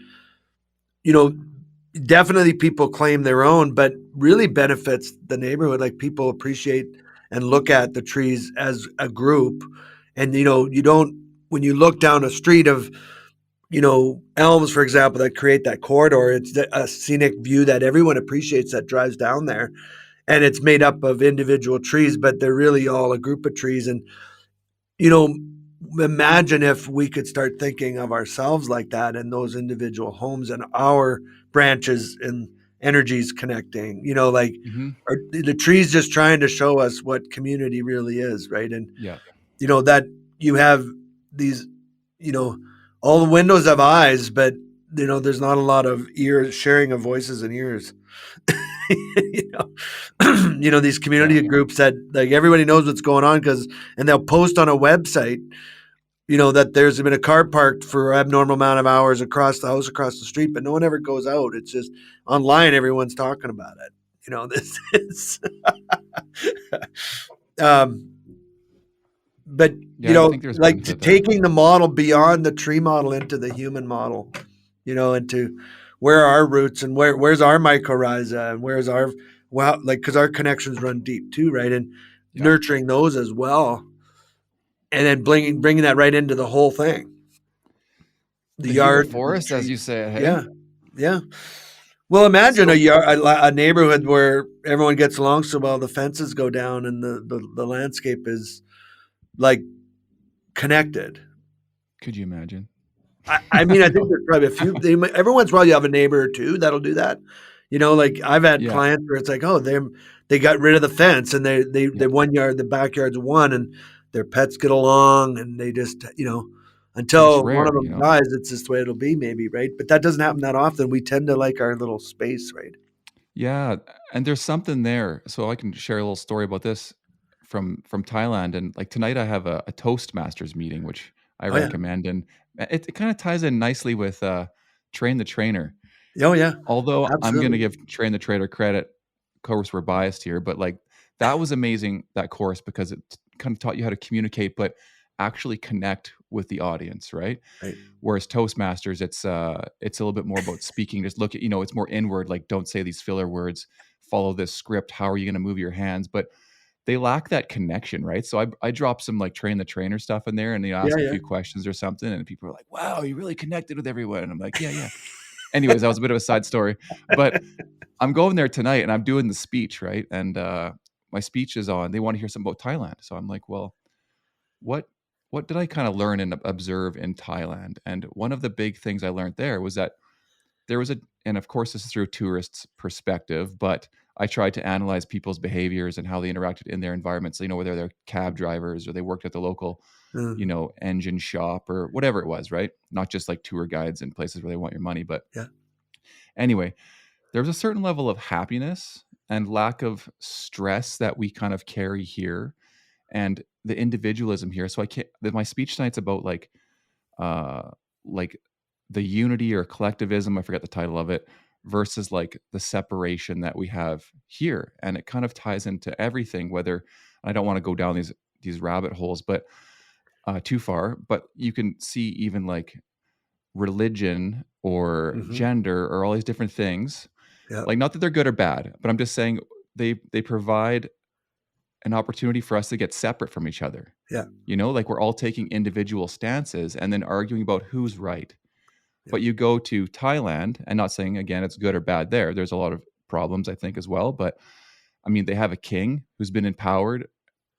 definitely people claim their own, but really benefits the neighborhood. Like, people appreciate and look at the trees as a group. And, you don't, when you look down a street of, elms, for example, that create that corridor, it's a scenic view that everyone appreciates that drives down there. And it's made up of individual trees, but they're really all a group of trees. And, imagine if we could start thinking of ourselves like that in those individual homes and our branches energies connecting, you know, like Mm-hmm. are the trees just trying to show us what community really is, right? And Yeah. you know that you have these, you know, all the windows have eyes, but you know there's not a lot of ears, sharing of voices and ears. you know, you know, these community groups that like everybody knows what's going on and they'll post on a website, you know, that there's been a car parked for abnormal amount of hours across the house across the street, but no one ever goes out. It's just online. Everyone's talking about it. You know, this is, but Yeah, you I know, think there's like benefit there. taking the model beyond the tree model into the human model, you know, into where are our roots and where's our mycorrhiza and where's our, well, like, cause our connections run deep too. Right. And nurturing those as well. And then bringing that right into the whole thing. The yard, human forest, as you say, hey? Yeah. Yeah. Well, imagine a neighborhood where everyone gets along so well, the fences go down and the landscape is like connected. Could you imagine? I mean, I think there's probably a few. Every once in a while, you have a neighbor or two that'll do that. You know, like I've had clients where it's like, oh, they got rid of the fence and they the backyard's one, and their pets get along, and they just, you know, until rare, one of them dies, it's just the way it'll be, maybe, right? But that doesn't happen that often. We tend to like our little space, right? Yeah, and there's something there. So I can share a little story about this from Thailand. And like tonight, I have a Toastmasters meeting, which I recommend, and it kind of ties in nicely with Train the Trainer. Oh yeah. Although Absolutely. I'm going to give Train the Trainer credit. Of course, we're biased here, but like that was amazing, that course, because it kind of taught you how to communicate, but actually connect with the audience, right? Right. Whereas Toastmasters, it's a little bit more about speaking. Just look at, you know, it's more inward, like don't say these filler words, follow this script. How are you going to move your hands? But they lack that connection, right? So I dropped some like Train the Trainer stuff in there, and they ask a few questions or something, and people are like, "Wow, you really connected with everyone." And I'm like, "Yeah." Anyways, that was a bit of a side story, but I'm going there tonight, and I'm doing the speech, right? And my speech is on. They want to hear something about Thailand, so I'm like, "Well, what did I kind of learn and observe in Thailand?" And one of the big things I learned there was that there was and of course this is through a tourist's perspective, but I tried to analyze people's behaviors and how they interacted in their environments. So, you know, whether they're cab drivers or they worked at the local, you know, engine shop or whatever it was, right? Not just like tour guides and places where they want your money, but anyway, there's a certain level of happiness and lack of stress that we kind of carry here, and the individualism here. So my speech tonight's about like the unity or collectivism, I forget the title of it, versus like the separation that we have here. And it kind of ties into everything, whether, I don't want to go down these rabbit holes, but too far, but you can see even like religion or gender or all these different things. Like, not that they're good or bad, but I'm just saying they provide an opportunity for us to get separate from each other. Yeah. You know, like we're all taking individual stances and then arguing about who's right. But you go to Thailand, and not saying again it's good or bad there. There's a lot of problems, I think, as well. But I mean, they have a king who's been empowered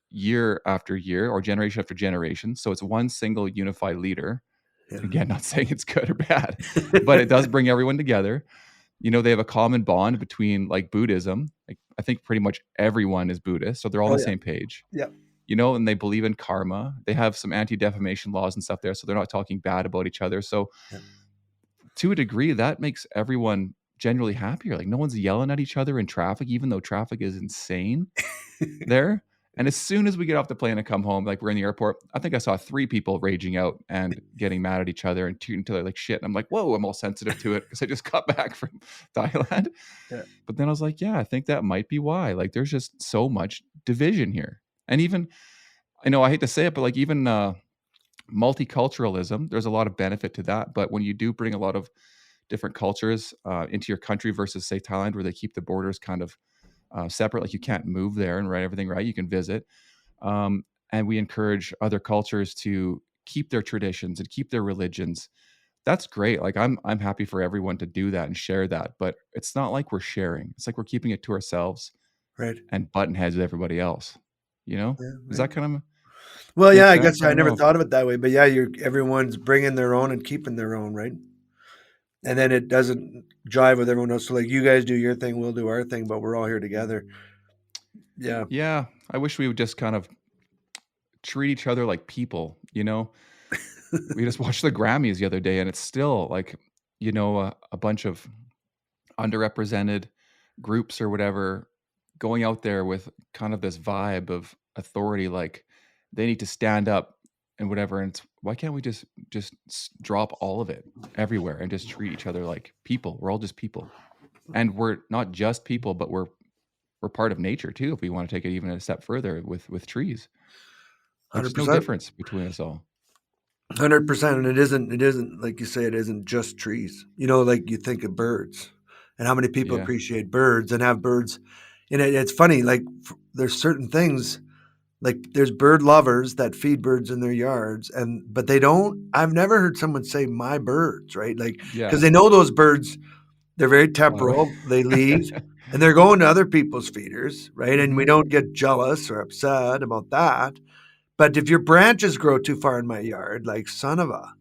year after year or generation after generation. So it's one single unified leader. Again, not saying it's good or bad, but it does bring everyone together. You know, they have a common bond between like Buddhism. Like, I think pretty much everyone is Buddhist, so they're all on the same page. Yeah. You know, and they believe in karma. They have some anti-defamation laws and stuff there, so they're not talking bad about each other. So to a degree, that makes everyone generally happier. Like, no one's yelling at each other in traffic, even though traffic is insane there. And as soon as we get off the plane and come home, like we're in the airport, I think I saw 3 people raging out and getting mad at each other and treating each other like shit. And I'm like, whoa, I'm all sensitive to it because I just got back from Thailand. But then I was like, yeah, I think that might be why. Like, there's just so much division here. And even, I know I hate to say it, but like even multiculturalism, there's a lot of benefit to that. But when you do bring a lot of different cultures into your country versus, say, Thailand, where they keep the borders kind of separate, like you can't move there and write everything right, you can visit, and we encourage other cultures to keep their traditions and keep their religions. That's great. Like, I'm happy for everyone to do that and share that, but it's not like we're sharing. It's like we're keeping it to ourselves, right? And button heads with everybody else, you know. Is that kind of well, yeah, I guess I never thought of it that way, but yeah, everyone's bringing their own and keeping their own, right? and then it doesn't jive with everyone else. So like, you guys do your thing, we'll do our thing, but we're all here together. Yeah. Yeah. I wish we would just kind of treat each other like people, you know? We just watched the Grammys the other day, and it's still like, you know, a bunch of underrepresented groups or whatever going out there with kind of this vibe of authority, like they need to stand up and whatever. And it's, why can't we just drop all of it everywhere and just treat each other like people? We're all just people, and we're not just people, but we're part of nature too. If we want to take it even a step further with trees, like there's no 100%. difference between us all. 100%. And it isn't like you say, it isn't just trees. You know, like you think of birds and how many people Yeah. appreciate birds and have birds. And it's funny, like there's certain things, like there's bird lovers that feed birds in their yards, but they don't. I've never heard someone say my birds, right? Like, Yeah. because they know those birds, they're very temporal. They leave and they're going to other people's feeders, right? And we don't get jealous or upset about that. But if your branches grow too far in my yard, like son of a,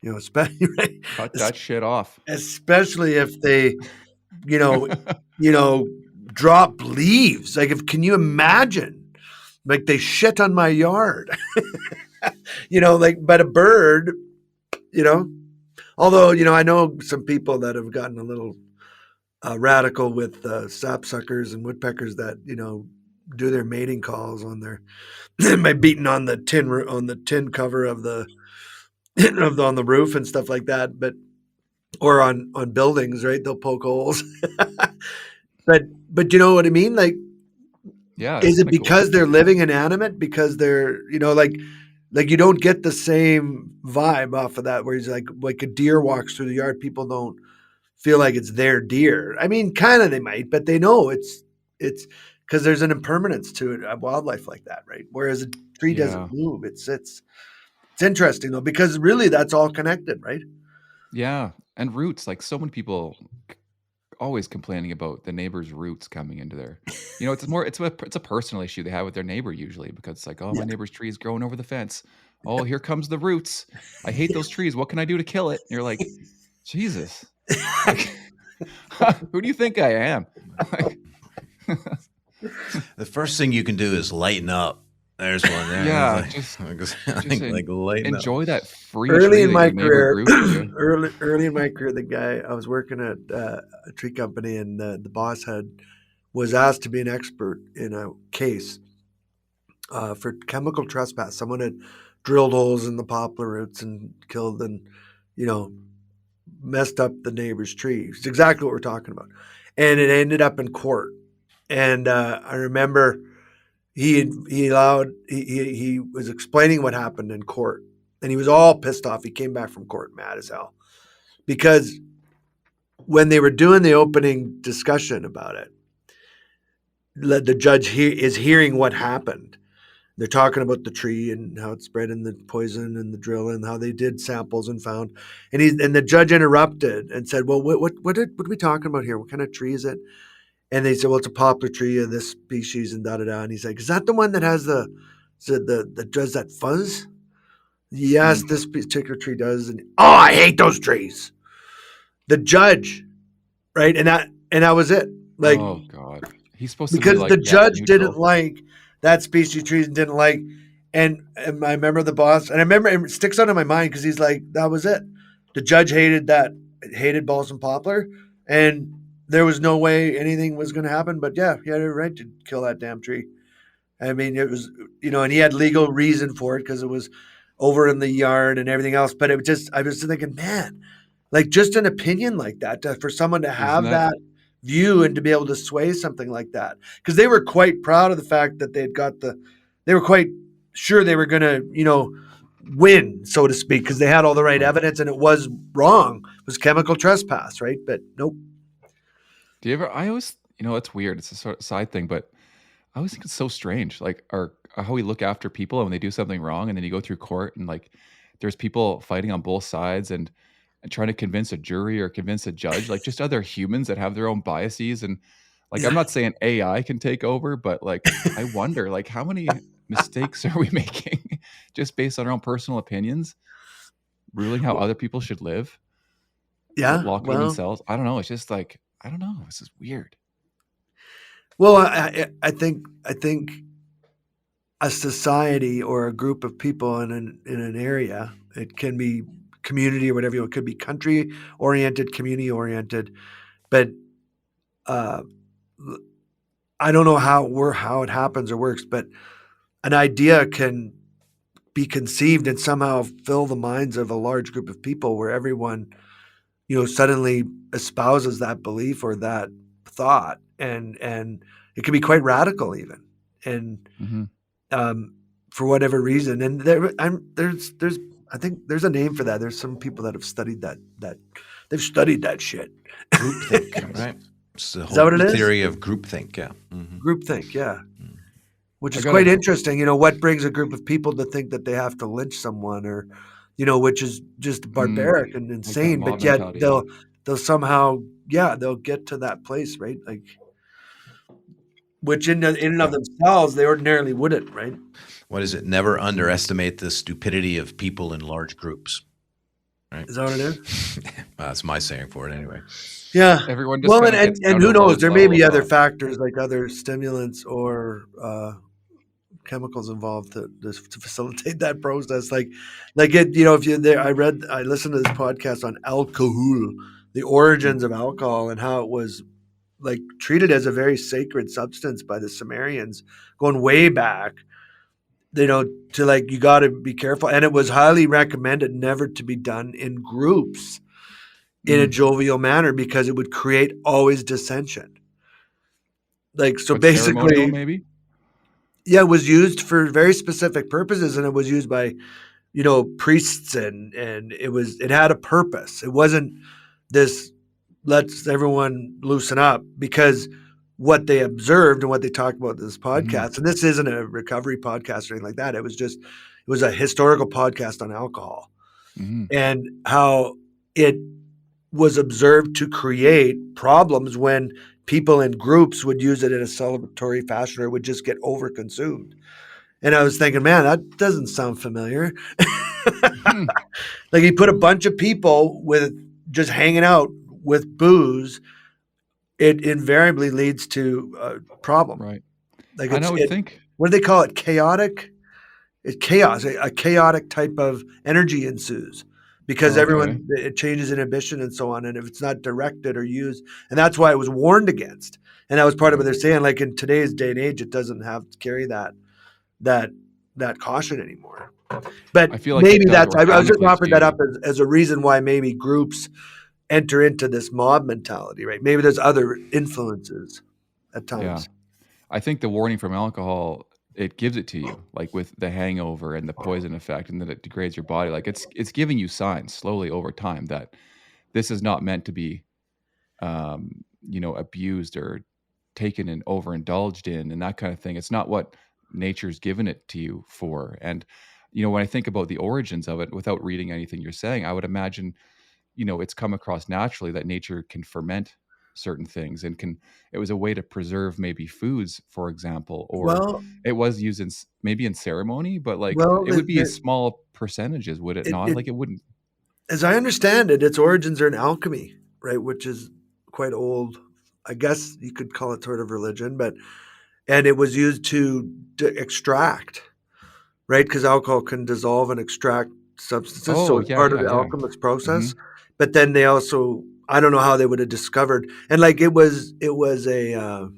you know, especially right? Cut that shit off. Especially if they, you know, drop leaves. Like, can you imagine? Like they shit on my yard, you know, like, but a bird, you know, although, you know, I know some people that have gotten a little radical with sapsuckers and woodpeckers that, you know, do their mating calls on their, by beating on the tin cover of the, on the roof and stuff like that. But, or on buildings, right? They'll poke holes. but you know what I mean? Like, yeah. Is it because they're living inanimate? Because they're, you know, like you don't get the same vibe off of that, where he's like a deer walks through the yard. People don't feel like it's their deer. I mean, kind of they might, but they know it's because there's an impermanence to it, a wildlife like that, right? Whereas a tree doesn't move. It's interesting though, because really that's all connected, right? Yeah, and roots. Like so many people always complaining about the neighbor's roots coming into their, you know, it's a personal issue they have with their neighbor usually, because it's like, oh, my neighbor's tree is growing over the fence. Oh, here comes the roots. I hate those trees. What can I do to kill it? And you're like, Jesus, like, who do you think I am? The first thing you can do is lighten up. There's one there. Yeah, like, just like lighten enjoy up. that free early tree in that my your neighbor career. grew for you. Early in my career, the guy I was working at a tree company, and the boss was asked to be an expert in a case for chemical trespass. Someone had drilled holes in the poplar roots and killed and, you know, messed up the neighbor's tree. It's exactly what we're talking about. And it ended up in court. And I remember he was explaining what happened in court, and he was all pissed off. He came back from court mad as hell, because when they were doing the opening discussion about it, the judge is hearing what happened. They're talking about the tree and how it spread in the poison and the drill and how they did samples and found. And the judge interrupted and said, "Well, what are we talking about here? What kind of tree is it?" And they said, "Well, it's a poplar tree of this species and da-da-da." And he's like, "Is that the one that has the does that fuzz?" "Yes, this particular tree does." And, "Oh, I hate those trees." The judge, right? And that was it. Like, oh God, he's supposed to because be like, the judge neutral. didn't like that species trees and didn't like, and I remember the boss, and I remember it sticks out in my mind because he's like, that was it. The judge hated balsam poplar, and there was no way anything was going to happen. But yeah, he had a right to kill that damn tree. I mean, it was, you know, and he had legal reason for it because it was over in the yard and everything else. But I was just thinking, man, like just an opinion like that, for someone to have that view and to be able to sway something like that, because they were quite proud of the fact that they were quite sure they were going to, you know, win, so to speak, because they had all the right evidence, and it was wrong. It was chemical trespass, right? But nope. Do you ever? I always, you know, it's weird. It's a sort of side thing, but I always think it's so strange, like how we look after people when they do something wrong, and then you go through court, and like there's people fighting on both sides and trying to convince a jury or convince a judge, like just other humans that have their own biases. And like, I'm not saying AI can take over, but like, I wonder, like, how many mistakes are we making just based on our own personal opinions, ruling how other people should live? Yeah. locking them in Well, cells. I don't know. It's just like, I don't know. This is weird. well, I think a society or a group of people in an area, it can be community or whatever, it could be country oriented, community oriented, but uh, I don't know how it happens or works, but an idea can be conceived and somehow fill the minds of a large group of people where everyone, suddenly espouses that belief or that thought, and it can be quite radical even, and Mm-hmm. um, for whatever reason. And there's I think there's a name for that. There's some people that have studied that they've studied that shit. Groupthink, right? It's the Is that whole what it is? theory of groupthink. Yeah. Mm-hmm. Groupthink, yeah. Which I is gotta- quite interesting. What brings a group of people to think that they have to lynch someone, or, which is just barbaric and that insane, mob but yet mentality, yeah. they'll somehow, they'll get to that place, right? Like, which in and of themselves, they ordinarily wouldn't, right? What is it? Never underestimate the stupidity of people in large groups. Right? Is that what it is? That's my saying for it anyway. Yeah. Everyone just Well, kinda and gets down and to who the knows? lowest There may level be of other thought. factors like other stimulants or chemicals involved to facilitate that process. Like it, if you there, I listened to this podcast on alcohol, the origins of alcohol, and how it was like treated as a very sacred substance by the Sumerians, going way back. To like, you got to be careful, and it was highly recommended never to be done in groups in a jovial manner because it would create always dissension. Like, so But ceremonial, basically, maybe? yeah, it was used for very specific purposes, and it was used by priests, and it had a purpose. It wasn't this let's everyone loosen up, because what they observed and what they talked about in this podcast, and this isn't a recovery podcast or anything like that. It was a historical podcast on alcohol Mm-hmm. and how it was observed to create problems when people in groups would use it in a celebratory fashion, or it would just get overconsumed. And I was thinking, man, that doesn't sound familiar. Like, he put a bunch of people with just hanging out with booze, it invariably leads to a problem. Right. Like, And I would think, what do they call it? Chaotic? It's chaos. A chaotic type of energy ensues because everyone, it changes inhibition and so on. And if it's not directed or used, and that's why it was warned against. And that was part of what they're saying. Like, in today's day and age, it doesn't have to carry that caution anymore. But I feel like maybe it does I was just organically offering to that you. up as a reason why maybe groups enter into this mob mentality, right? Maybe there's other influences at times. Yeah. I think the warning from alcohol, it gives it to you, like with the hangover and the poison effect, and that it degrades your body. Like it's giving you signs slowly over time that this is not meant to be, abused or taken and overindulged in and that kind of thing. It's not what nature's given it to you for. And, when I think about the origins of it, without reading anything you're saying, I would imagine, it's come across naturally that nature can ferment certain things and it was a way to preserve maybe foods, for example, or it was used maybe in ceremony, but like it would be small percentages, would it not? Like it wouldn't. As I understand it, its origins are in alchemy, right? Which is quite old. I guess you could call it sort of religion, and it was used to extract, right? Because alcohol can dissolve and extract substances. So it's part of the alchemist process. But then they also, I don't know how they would have discovered. And like it was a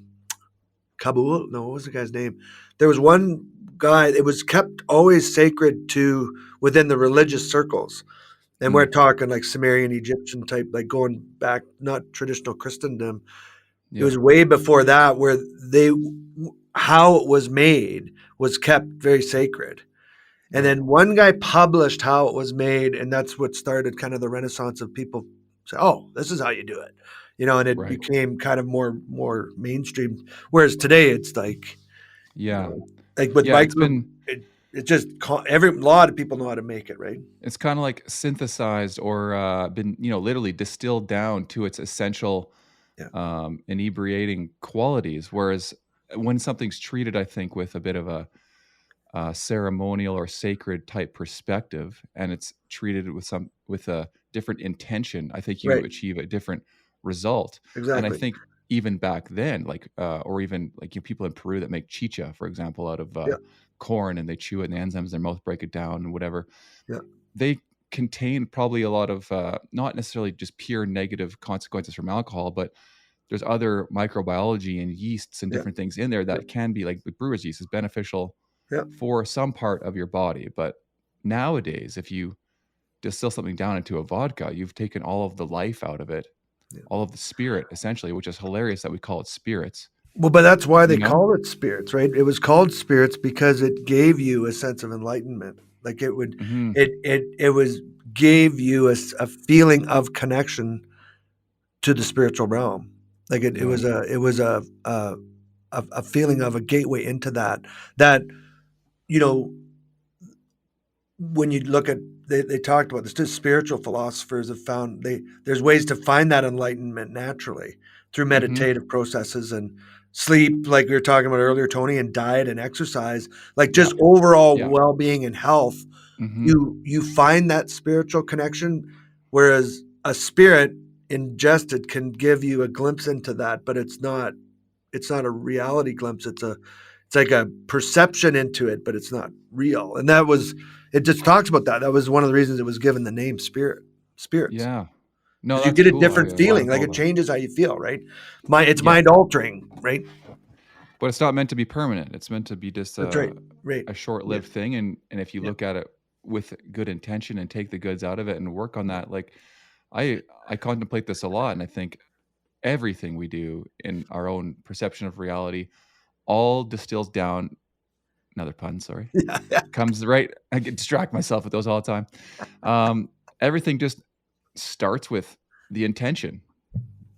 Kabul. No, what was the guy's name? There was one guy. It was kept always sacred within the religious circles. And we're talking like Sumerian, Egyptian type, like going back, not traditional Christendom. Yeah. It was way before that, where how it was made was kept very sacred. And then one guy published how it was made, and that's what started kind of the renaissance of people say, "Oh, this is how you do it," and it became kind of more mainstream. Whereas today, it's like, like with my group, it's just a lot of people know how to make it, right? It's kind of like synthesized or been, literally distilled down to its essential inebriating qualities. Whereas when something's treated, I think, with a bit of a ceremonial or sacred type perspective, and it's treated with a different intention, I think you Right. achieve a different result. And I Exactly. think even back then, like or even like people in Peru that make chicha, for example, out of Yeah. corn, and they chew it, and the enzymes in their mouth break it down and whatever. Yeah. They contain probably a lot of not necessarily just pure negative consequences from alcohol, but there's other microbiology and yeasts and Yeah. different things in there that can be, like the brewer's yeast is beneficial Yeah. for some part of your body. But nowadays, if you distill something down into a vodka, you've taken all of the life out of it, all of the spirit, essentially, which is hilarious that we call it spirits. Well, but that's why they You know? call it spirits, right? It was called spirits because it gave you a sense of enlightenment. Like it would, Mhm. gave you a feeling of connection to the spiritual realm. Like it Yeah. was a feeling of a gateway into that, you know, when you look at, they talked about this, just spiritual philosophers have found there's ways to find that enlightenment naturally through meditative processes and sleep, like we were talking about earlier, Tony, and diet and exercise, like just overall Yeah. well-being and health. Mhm. You find that spiritual connection, whereas a spirit ingested can give you a glimpse into that, but it's not a reality glimpse. It's like a perception into it, but it's not real. And it just talks about that. That was one of the reasons it was given the name spirits. Yeah. No, 'Cause you that's get a cool. I different love feeling. Like all it that. changes how you feel, right? It's Yeah. mind altering, right? But it's not meant to be permanent. It's meant to be just That's right. Right. a short-lived thing. And if you Yeah. look at it with good intention and take the goods out of it and work on that, like I contemplate this a lot, and I think everything we do in our own perception of reality all distills down, another pun, sorry, Yeah. comes right, I get distract myself with those all the time. Everything just starts with the intention.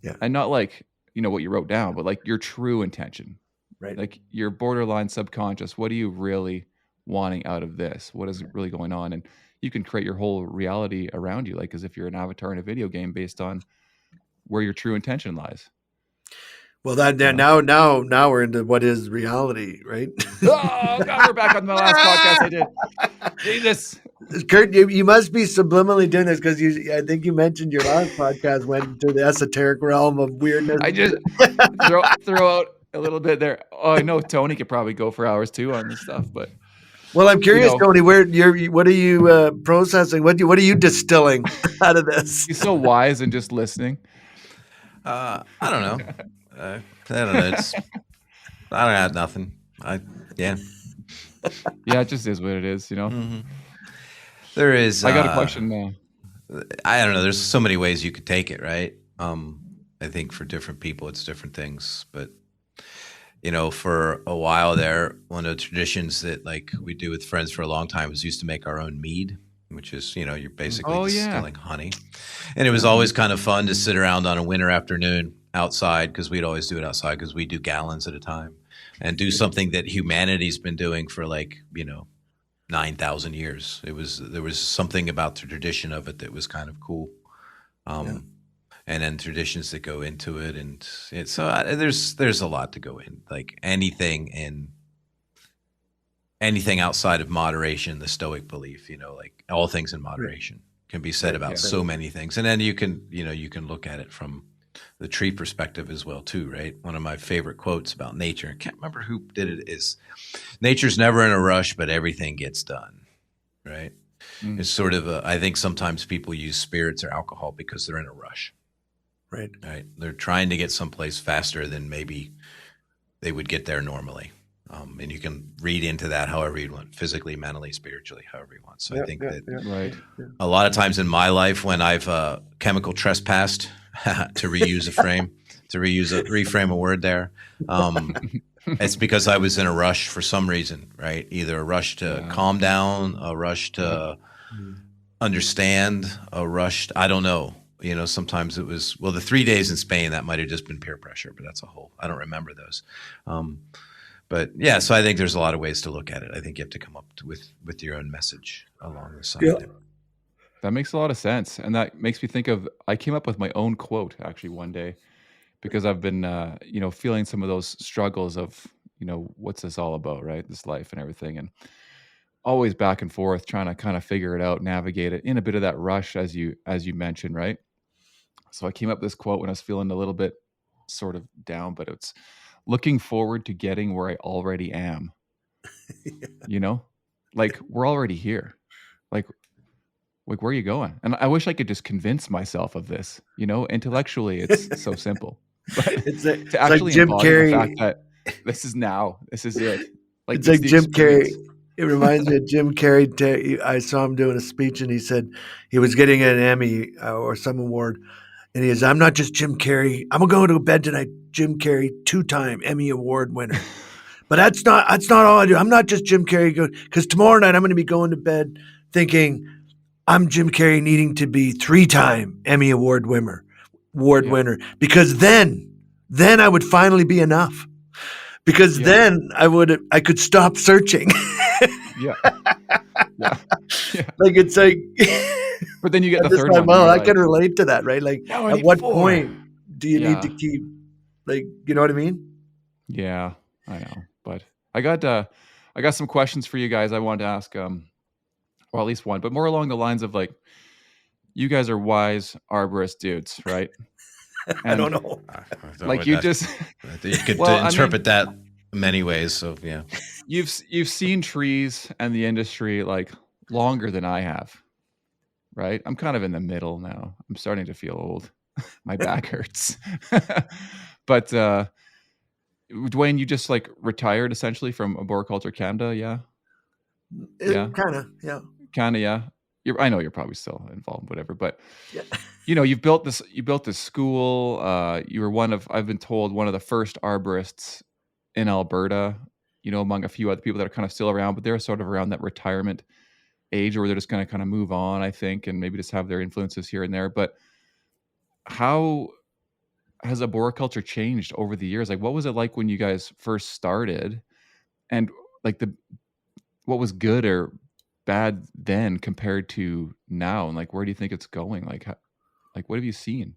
Yeah. And not like, what you wrote down, but like your true intention. Right. Like your borderline subconscious. What are you really wanting out of this? What is really going on? And you can create your whole reality around you, like as if you're an avatar in a video game based on where your true intention lies. Well, now we're into what is reality, right? Oh God, we're back on the last podcast I did. Jesus. Kurt, you must be subliminally doing this because I think you mentioned your last podcast went into the esoteric realm of weirdness. I just throw out a little bit there. Oh, I know Tony could probably go for hours too on this stuff, but well, I'm curious, Tony, what are you processing? What are you distilling out of this? He's so wise and just listening. I don't know. I don't know. I don't have nothing. Yeah, it just is what it is, Mm-hmm. There is. I got a question now. I don't know. There's so many ways you could take it, right? I think for different people, it's different things. But for a while there, one of the traditions that like we do with friends for a long time was used to make our own mead, which is you're basically distilling honey, and it was always kind of fun to sit around on a winter afternoon outside, because we'd always do it outside because we do gallons at a time, and do something that humanity's been doing for 9,000 years. There was something about the tradition of it that was kind of cool, and then traditions that go into it, and there's a lot to go in, like anything outside of moderation, the Stoic belief, like all things in moderation can be said about so many things, and then you can look at it from the tree perspective as well too, right? One of my favorite quotes about nature, I can't remember who did it, is nature's never in a rush, but everything gets done, right? It's sort of I think sometimes people use spirits or alcohol because they're in a rush, right? They're trying to get someplace faster than maybe they would get there normally, and you can read into that however you want, physically, mentally, spiritually, however you want. So I think that a lot of times in my life when I've chemical trespassed, to reframe a word there, it's because I was in a rush for some reason, right? Either a rush to calm down, a rush to understand, a rush I don't know. Sometimes it was, the 3 days in Spain, that might have just been peer pressure, but I don't remember those. But yeah, so I think there's a lot of ways to look at it. I think you have to come up with your own message along the side. Yeah. That makes a lot of sense. And that makes me think of, I came up with my own quote actually one day, because I've been, feeling some of those struggles of, what's this all about, right? This life and everything. And always back and forth, trying to kind of figure it out, navigate it in a bit of that rush, as you mentioned, right? So I came up with this quote when I was feeling a little bit sort of down, but it's looking forward to getting where I already am. You know, like we're already here. Like where are you going? And I wish I could just convince myself of this. You know, intellectually, it's so simple, but It's to like actually Jim embody the fact Carrey. that this is it. Like It's it's like the Jim Carrey. experience. It reminds me of Jim Carrey. I saw him doing a speech, and he said he was getting an Emmy or some award, and he says, "I'm not just Jim Carrey. I'm gonna go to bed tonight, Jim Carrey, 2-time Emmy Award winner." But that's not all I do. I'm not just Jim Carrey, because tomorrow night I'm going to be going to bed thinking I'm Jim Carrey needing to be 3-time Emmy Award winner, because then I would finally be enough. Because then I could stop searching. Yeah. Like it's like, but then you get the this third time, one. well, I can relate to that, right? Like, No, I at need what 4. point do you need to Yeah. keep, like, you know what I mean? Yeah, I know. But I got some questions for you guys. I wanted to ask, well, at least one, but more along the lines of like, you guys are wise arborist dudes, right? And I don't know. Like you just, you could Well, I interpret that many ways. So yeah, you've seen trees and the industry like longer than I have, right? I'm kind of in the middle now. I'm starting to feel old. My back hurts. But Dwayne, you just like retired essentially from Arboriculture Canada, yeah? Yeah. Kind of, yeah. Kind of, yeah. I know you're probably still involved, whatever, but Yeah. you know, you built this school. You were I've been told, one of the first arborists in Alberta, you know, among a few other people that are kind of still around, but they're sort of around that retirement age where they're just going to kind of move on, I think, and maybe just have their influences here and there. But how has arboriculture changed over the years? Like, what was it like when you guys first started, and like what was good or bad then compared to now, and like where do you think it's going? Like what have you seen?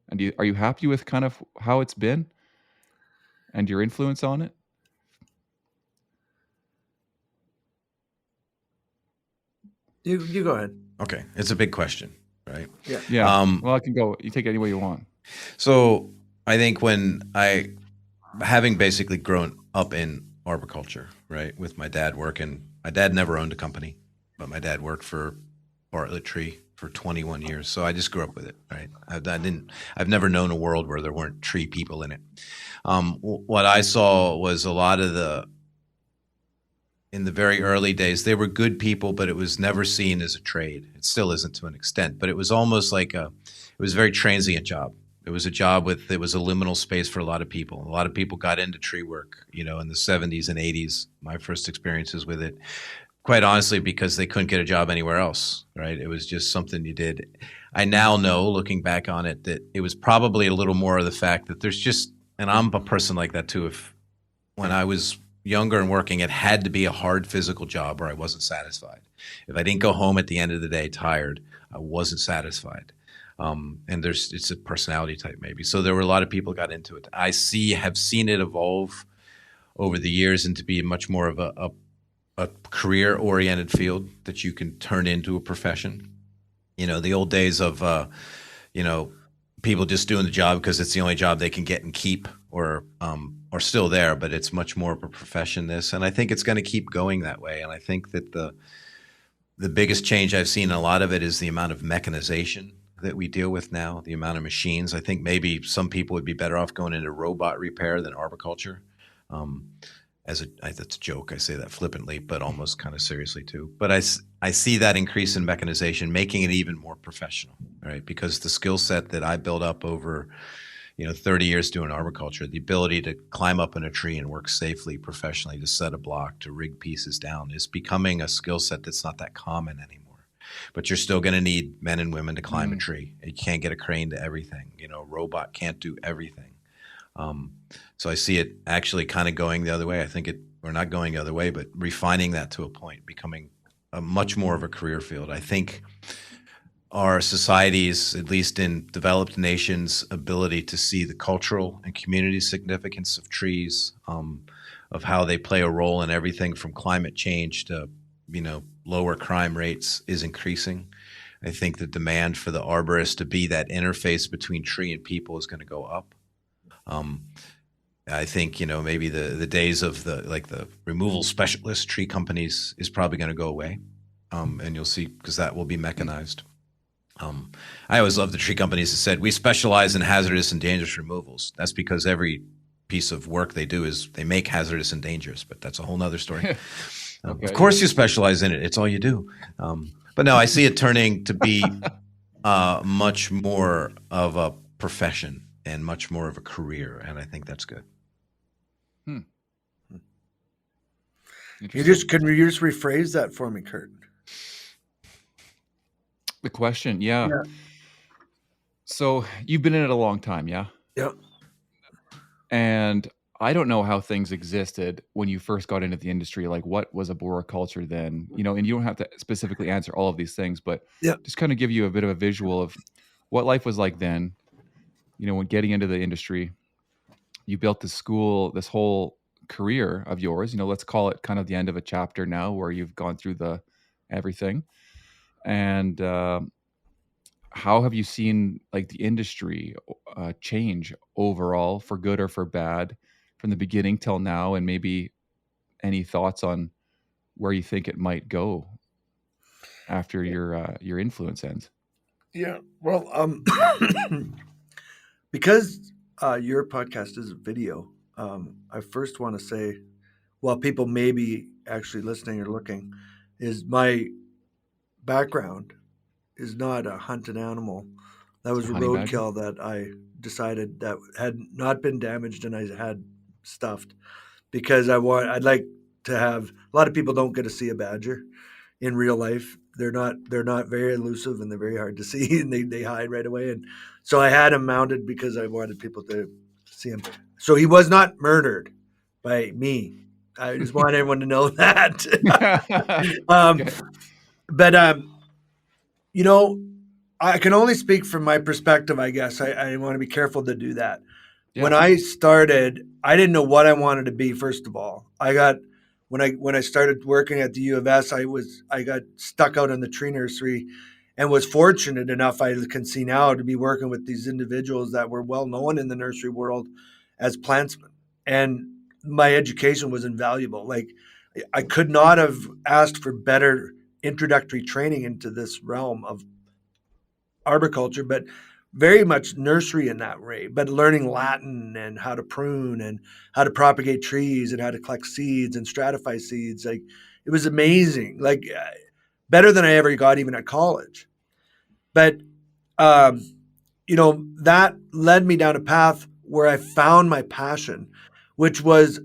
And are you happy with kind of how it's been and your influence on it? You go ahead. okay, it's a big question, right? Yeah. Yeah. Well, I can go. You take it any way you want. So I think having basically grown up in arboriculture, right, with my dad working, my dad never owned a company, but my dad worked for Bartlett Tree for 21 years. So I just grew up with it, right? I've never known a world where there weren't tree people in it. What I saw was a lot of in the very early days, they were good people, but it was never seen as a trade. It still isn't to an extent, but it was almost like it was a very transient job. It was a job it was a liminal space for a lot of people. A lot of people got into tree work, you know, in the 70s and 80s, my first experiences with it, quite honestly, because they couldn't get a job anywhere else, right? It was just something you did. I now know, looking back on it, that it was probably a little more of the fact that there's just, and I'm a person like that too, when I was younger and working, it had to be a hard physical job or I wasn't satisfied. If I didn't go home at the end of the day tired, I wasn't satisfied. And it's a personality type maybe. So there were a lot of people got into it. I have seen it evolve over the years into be much more of a career-oriented field that you can turn into a profession. You know, the old days of, you know, people just doing the job because it's the only job they can get and keep, or still there, but it's much more of a profession. And I think it's going to keep going that way. And I think that the biggest change I've seen in a lot of it is the amount of mechanization that we deal with now, the amount of machines. I think maybe some people would be better off going into robot repair than arboriculture. That's a joke. I say that flippantly, but almost kind of seriously too. But I see that increase in mechanization making it even more professional, right? Because the skill set that I built up over, 30 years doing arboriculture, the ability to climb up in a tree and work safely, professionally, to set a block, to rig pieces down, is becoming a skill set that's not that common anymore. But you're still going to need men and women to climb a tree. You can't get a crane to everything. A robot can't do everything. So I see it actually kind of going the other way. I think we're not going the other way, but refining that to a point, becoming a much more of a career field. I think our society's, at least in developed nations, ability to see the cultural and community significance of trees, of how they play a role in everything from climate change to, lower crime rates is increasing. I think the demand for the arborist to be that interface between tree and people is going to go up. I think, maybe the days of the removal specialist tree companies is probably going to go away. And you'll see, because that will be mechanized. I always love the tree companies that said, we specialize in hazardous and dangerous removals. That's because every piece of work they do is they make hazardous and dangerous, but that's a whole nother story. Okay. Of course you specialize in it. It's all you do. But no, I see it turning to be much more of a profession and much more of a career. And I think that's good. Can you just rephrase that for me, Kurt? The question, yeah. So you've been in it a long time, yeah? Yep. And I don't know how things existed when you first got into the industry. Like, what was arboriculture then? And you don't have to specifically answer all of these things, but just kind of give you a bit of a visual of what life was like then. When getting into the industry, you built this school, this whole career of yours. Let's call it kind of the end of a chapter now, where you've gone through the everything. And how have you seen like the industry change overall, for good or for bad, from the beginning till now? And maybe any thoughts on where you think it might go after your influence ends? Yeah. Well, because your podcast is a video, I first want to say, while people may be actually listening or looking, is my background is not a hunted animal. That was a roadkill that I decided that had not been damaged and I had stuffed, because I'd like to have, a lot of people don't get to see a badger in real life. They're not very elusive, and they're very hard to see, and they hide right away. And so I had him mounted because I wanted people to see him. So he was not murdered by me. I just want everyone to know that. But I can only speak from my perspective, I guess. I want to be careful to do that. Yeah. When I started, I didn't know what I wanted to be, first of all. When I started working at the U of S, I got stuck out in the tree nursery, and was fortunate enough, I can see now, to be working with these individuals that were well known in the nursery world as plantsmen. And my education was invaluable. Like, I could not have asked for better introductory training into this realm of arboriculture, but very much nursery in that way, but learning Latin and how to prune and how to propagate trees and how to collect seeds and stratify seeds. Like, it was amazing, like better than I ever got even at college. But, that led me down a path where I found my passion, which was,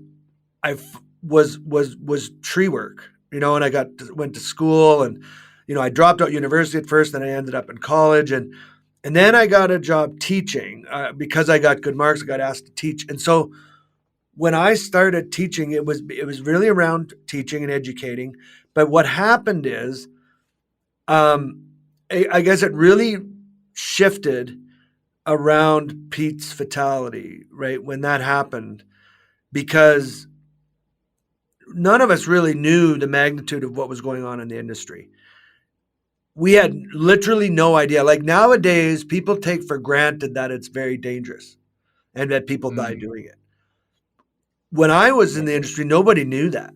was tree work, and I went to school, and, I dropped out university at first, then I ended up in college, and then I got a job teaching because I got good marks. I got asked to teach. And so when I started teaching, it was really around teaching and educating. But what happened is, I guess it really shifted around Pete's fatality, right? When that happened, because none of us really knew the magnitude of what was going on in the industry. We had literally no idea. Like, nowadays, people take for granted that it's very dangerous and that people die doing it. When I was in the industry, nobody knew that.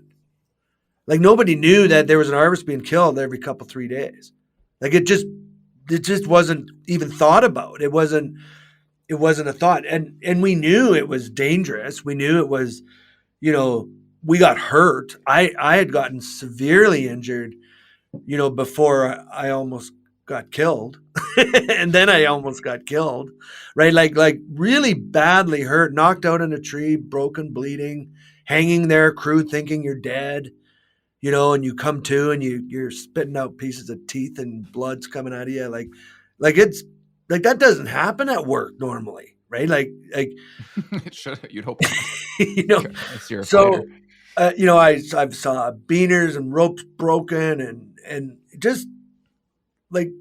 Like, nobody knew that there was an arborist being killed every 3 days. Like, it just wasn't even thought about. It wasn't a thought. And we knew it was dangerous. We knew it was, we got hurt. I had gotten severely injured, before I almost got killed. And then I almost got killed, right? Like really badly hurt, knocked out in a tree, broken, bleeding, hanging there, crew thinking you're dead, and you come to and you're spitting out pieces of teeth and blood's coming out of you. Like it's like, that doesn't happen at work normally, right? Like it should, you'd hope. So, I've saw beaners and ropes broken and just like,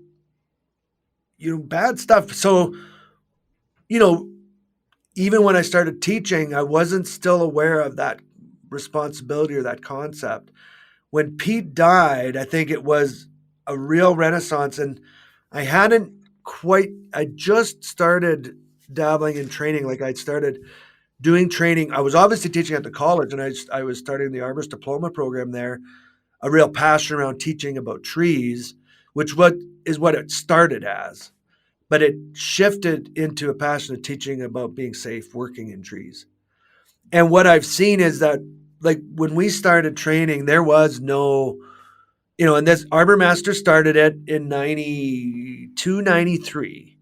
bad stuff. So, even when I started teaching, I wasn't still aware of that responsibility or that concept. When Pete died, I think it was a real renaissance, and I just started dabbling in training. Like I'd started doing training. I was obviously teaching at the college, and I was starting the Arborist diploma program there, a real passion around teaching about trees, which is what it started as. But it shifted into a passion of teaching about being safe working in trees. And what I've seen is that, like, when we started training, there was no, and this Arbor Master started it in 92, 93.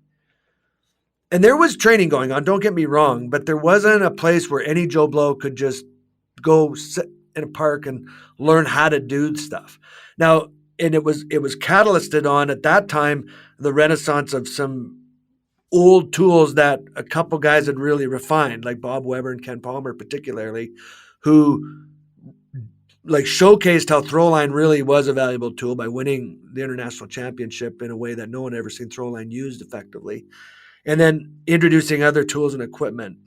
And there was training going on, don't get me wrong, but there wasn't a place where any Joe Blow could just go sit in a park and learn how to do stuff. Now, and it was catalysted on, at that time, the renaissance of some old tools that a couple guys had really refined, like Bob Weber and Ken Palmer particularly, who like showcased how throwline really was a valuable tool by winning the international championship in a way that no one ever seen throwline used effectively. And then introducing other tools and equipment,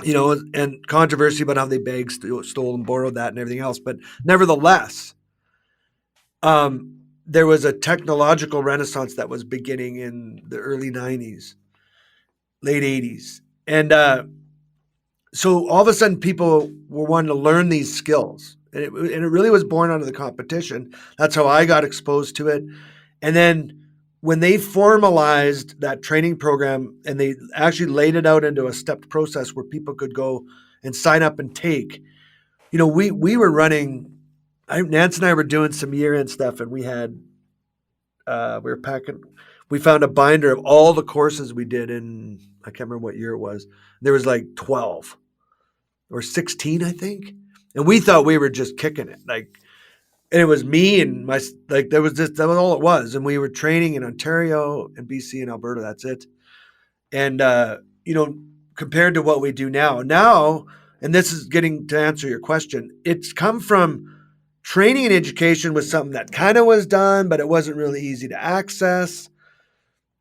and controversy about how they begged, stole, and borrowed that and everything else. But nevertheless, there was a technological renaissance that was beginning in the early 90s, late 80s. And so all of a sudden people were wanting to learn these skills. And it really was born out of the competition. That's how I got exposed to it. And then when they formalized that training program and they actually laid it out into a stepped process where people could go and sign up and take, we were running, Nance and I were doing some year-end stuff, and we found a binder of all the courses we did in, I can't remember what year it was. There was like 12 or 16, I think. And we thought we were just kicking it. And it was me and that was all it was. And we were training in Ontario and BC and Alberta. That's it. And, compared to what we do now, and this is getting to answer your question, it's come from training and education was something that kind of was done, but it wasn't really easy to access.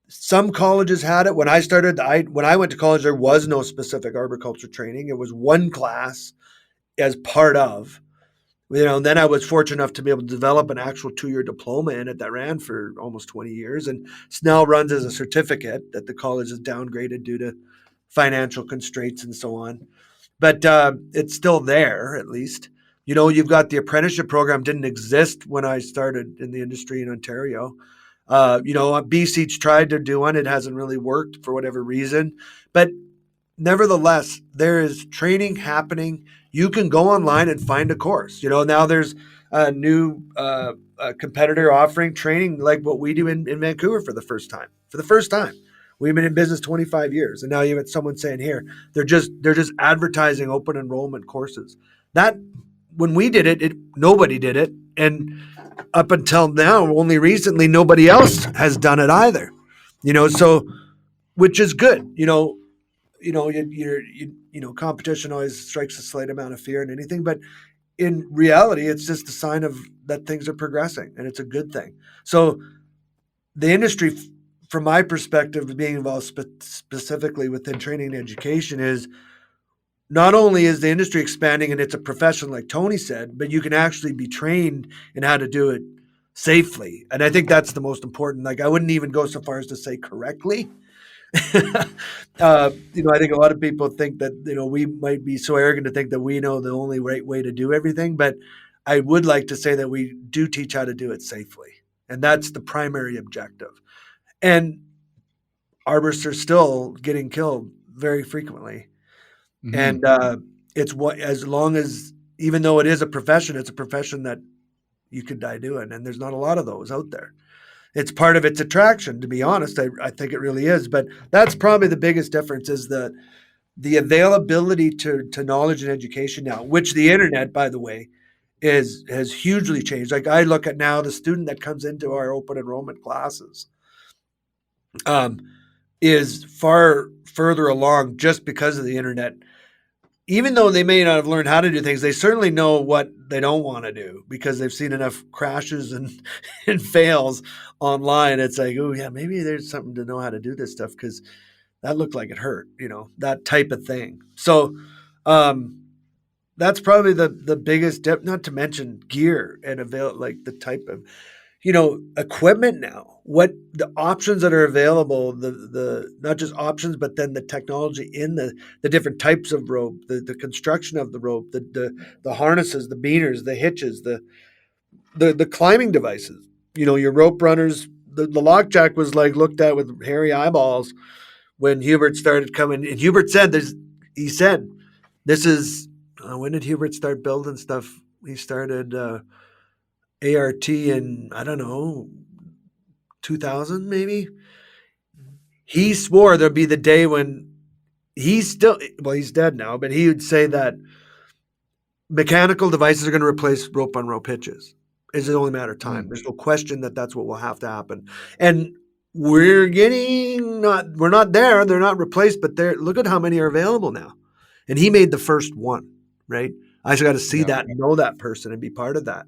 Some colleges had it. When I went to college, there was no specific arboriculture training. It was one class as part of, and then I was fortunate enough to be able to develop an actual 2-year diploma in it that ran for almost 20 years and now runs as a certificate that the college has downgraded due to financial constraints and so on. But it's still there, at least. You've got the apprenticeship program didn't exist when I started in the industry in Ontario. BC's tried to do one. It hasn't really worked for whatever reason. But nevertheless, there is training happening. You can go online and find a course. Now there's a new competitor offering training like what we do in Vancouver for the first time. We've been in business 25 years, and now you have someone saying here, they're just advertising open enrollment courses. That when we did it, nobody did it, and up until now, only recently, nobody else has done it either. So which is good. Competition always strikes a slight amount of fear in anything, but in reality, it's just a sign of that things are progressing, and it's a good thing. So the industry, from my perspective, being involved specifically within training and education, is not only is the industry expanding and it's a profession, like Tony said, but you can actually be trained in how to do it safely. And I think that's the most important. Like, I wouldn't even go so far as to say correctly. I think a lot of people think that, we might be so arrogant to think that we know the only right way to do everything. But I would like to say that we do teach how to do it safely. And that's the primary objective. And arborists are still getting killed very frequently. Mm-hmm. And even though it is a profession, it's a profession that you could die doing. And there's not a lot of those out there. It's part of its attraction, to be honest. I think it really is. But that's probably the biggest difference, is the availability to knowledge and education now, which the internet, by the way, has hugely changed. Like, I look at now the student that comes into our open enrollment classes is far further along just because of the internet. Even though they may not have learned how to do things, they certainly know what they don't want to do because they've seen enough crashes and fails online. It's like, oh yeah, maybe there's something to know how to do this stuff because that looked like it hurt, that type of thing. So that's probably the biggest dip, not to mention gear and like the type of, equipment now, what the options that are available, the not just options, but then the technology in the different types of rope, the construction of the rope, the harnesses, the beaners, the hitches, the climbing devices. Your rope runners, the lock jack was like looked at with hairy eyeballs when Hubert started coming. And Hubert said he said, this is, when did Hubert start building stuff? He started ART in, I don't know, 2000 maybe. He swore there'd be the day when he's dead now, but he would say that mechanical devices are going to replace rope on rope hitches. It's only a matter of time. There's no question that that's what will have to happen. And we're not there. They're not replaced, but look at how many are available now. And he made the first one, right? I just got to see that and know that person and be part of that.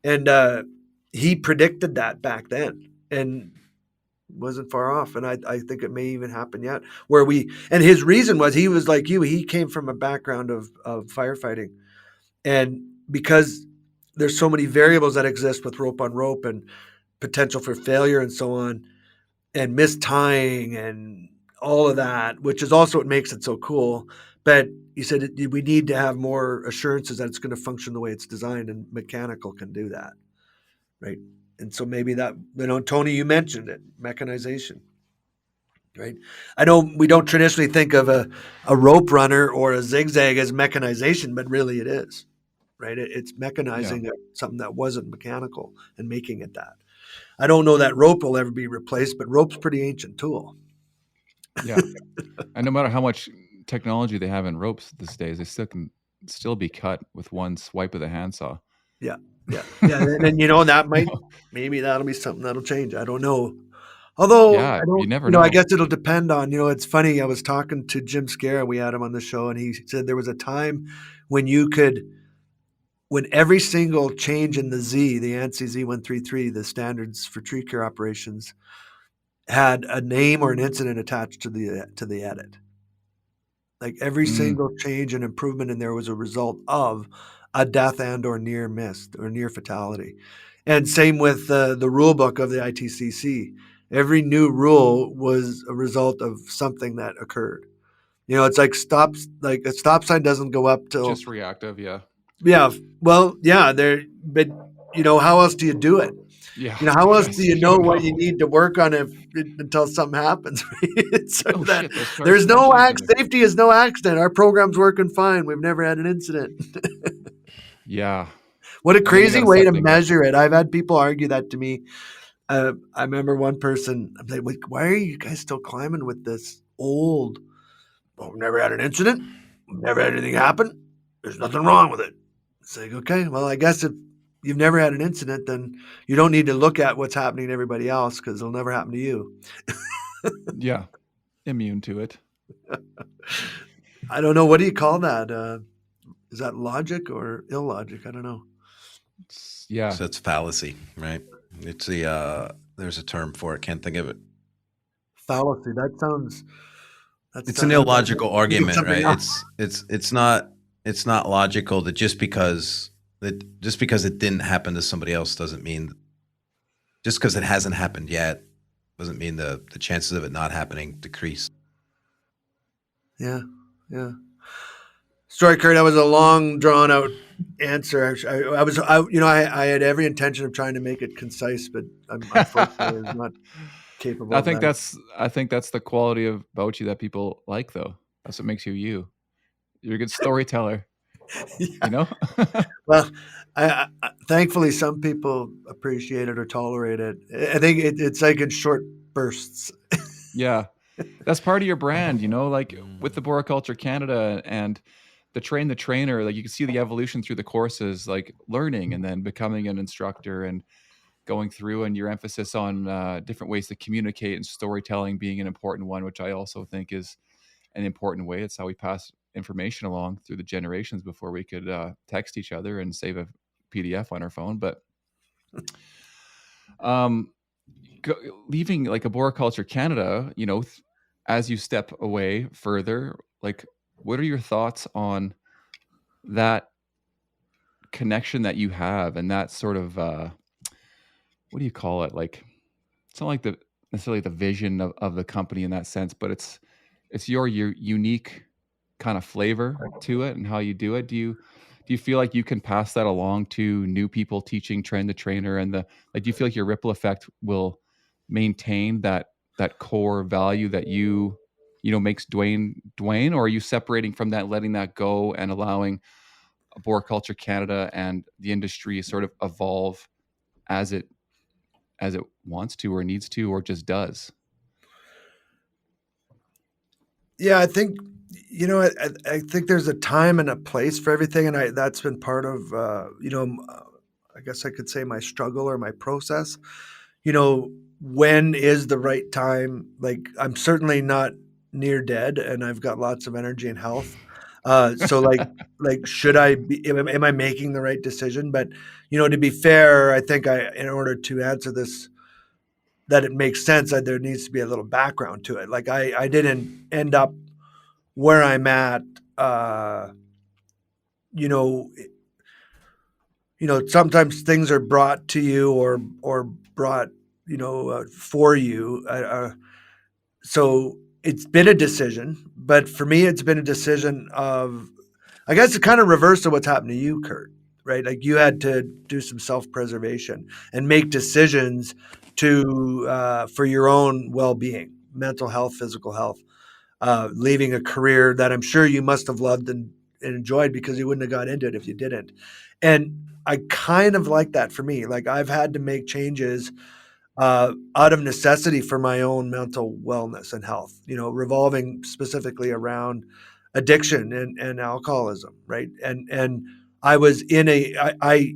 And he predicted that back then and wasn't far off. And I think it may even happen yet and his reason was, he was like you, he came from a background of firefighting. And because there's so many variables that exist with rope on rope and potential for failure and so on, and mistying and all of that, which is also what makes it so cool. But he said we need to have more assurances that it's going to function the way it's designed, and mechanical can do that, right? And so maybe that, Tony, you mentioned it, mechanization, right? I know we don't traditionally think of a rope runner or a zigzag as mechanization, but really it is. Right? It's mechanizing something that wasn't mechanical and making it that. I don't know that rope will ever be replaced, but rope's a pretty ancient tool. Yeah. And no matter how much technology they have in ropes these days, they can still be cut with one swipe of the handsaw. Yeah. And that maybe that'll be something that'll change. I don't know. Although, you never know. I guess it'll depend on, it's funny. I was talking to Jim Scarra. We had him on the show, and he said there was a time when when every single change in the the ANSI Z133, the standards for tree care operations, had a name or an incident attached to the edit. Like every single change and improvement in there was a result of a death and or near miss or near fatality. And same with the rule book of the ITCC. Every new rule was a result of something that occurred. It's like a stop sign doesn't go up till just reactive. Yeah. Yeah. Well, yeah, but how else do you do it? Yeah. How else do you know what you need to work on until something happens? So there's no safety is no accident. Our program's working fine. We've never had an incident. Yeah. What a crazy way to measure it. I've had people argue that to me. I remember one person, I'm like, why are you guys still climbing with this old, we've never had an incident. We've never had anything happen. There's nothing wrong with it. It's like, okay, well, I guess if you've never had an incident, then you don't need to look at what's happening to everybody else, because it'll never happen to you. Yeah. Immune to it. I don't know. What do you call that? Is that logic or illogic? I don't know. Yeah. So it's fallacy, right? It's there's a term for it. Can't think of it. Fallacy. It's an illogical argument, right? It's not logical that just because it didn't happen to somebody else doesn't mean, just because it hasn't happened yet doesn't mean the chances of it not happening decrease. Yeah. Sorry, Kurt, that was a long, drawn out answer. I had every intention of trying to make it concise, but I'm unfortunately not capable. I think that's the quality about you that people like, though. That's what makes you you. You're a good storyteller. Yeah. Well, I thankfully some people appreciate it or tolerate it. I think it's like in short bursts. Yeah, that's part of your brand, like with the Arboriculture Canada and the trainer. Like you can see the evolution through the courses, like learning and then becoming an instructor and going through, and your emphasis on different ways to communicate and storytelling being an important one, which I also think is an important way. It's how we pass information along through the generations before we could text each other and save a PDF on our phone. But leaving like Arboriculture Canada, as you step away further, like what are your thoughts on that connection that you have, and that sort of what do you call it? Like, it's not like necessarily the vision of the company in that sense, but it's your unique kind of flavor to it and how you do it. Do you feel like you can pass that along to new people teaching, train the trainer, and do you feel like your ripple effect will maintain that core value that makes Dwayne, or are you separating from that, letting that go and allowing Arboriculture Canada and the industry sort of evolve as it wants to or needs to or just does? Yeah, I think, I think there's a time and a place for everything, and that's been part of, I guess I could say my struggle or my process. When is the right time? Like, I'm certainly not near dead, and I've got lots of energy and health. So like, should I be? Am I making the right decision? But to be fair, I think in order to answer this, that it makes sense, that there needs to be a little background to it. Like, I didn't end up where I'm at. You know, sometimes things are brought to you or brought, for you. So it's been a decision, but for me, it's been a decision of, I guess, it's kind of reverse of what's happened to you, Kurt, right? Like, you had to do some self-preservation and make decisions for your own well-being, mental health, physical health, leaving a career that I'm sure you must have loved and enjoyed, because you wouldn't have got into it if you didn't. And I kind of like that for me. Like, I've had to make changes out of necessity for my own mental wellness and health, revolving specifically around addiction and alcoholism, right? And I was in I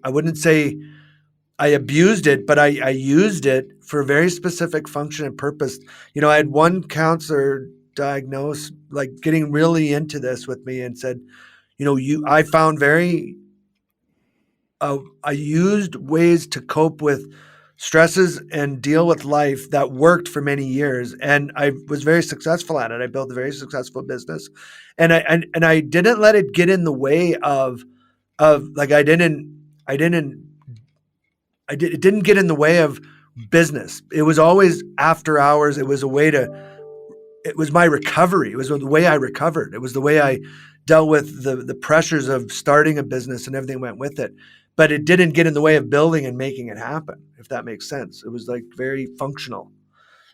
wouldn't say I abused it, but I used it for a very specific function and purpose. I had one counselor diagnose, like, getting really into this with me, and said, I found I used ways to cope with stresses and deal with life that worked for many years, and I was very successful at it. I built a very successful business, and I didn't let it get in the way of like, it didn't get in the way of business. It was always after hours. It was my recovery. It was the way I recovered. It was the way I dealt with the pressures of starting a business and everything went with it. But it didn't get in the way of building and making it happen, if that makes sense. It was like very functional,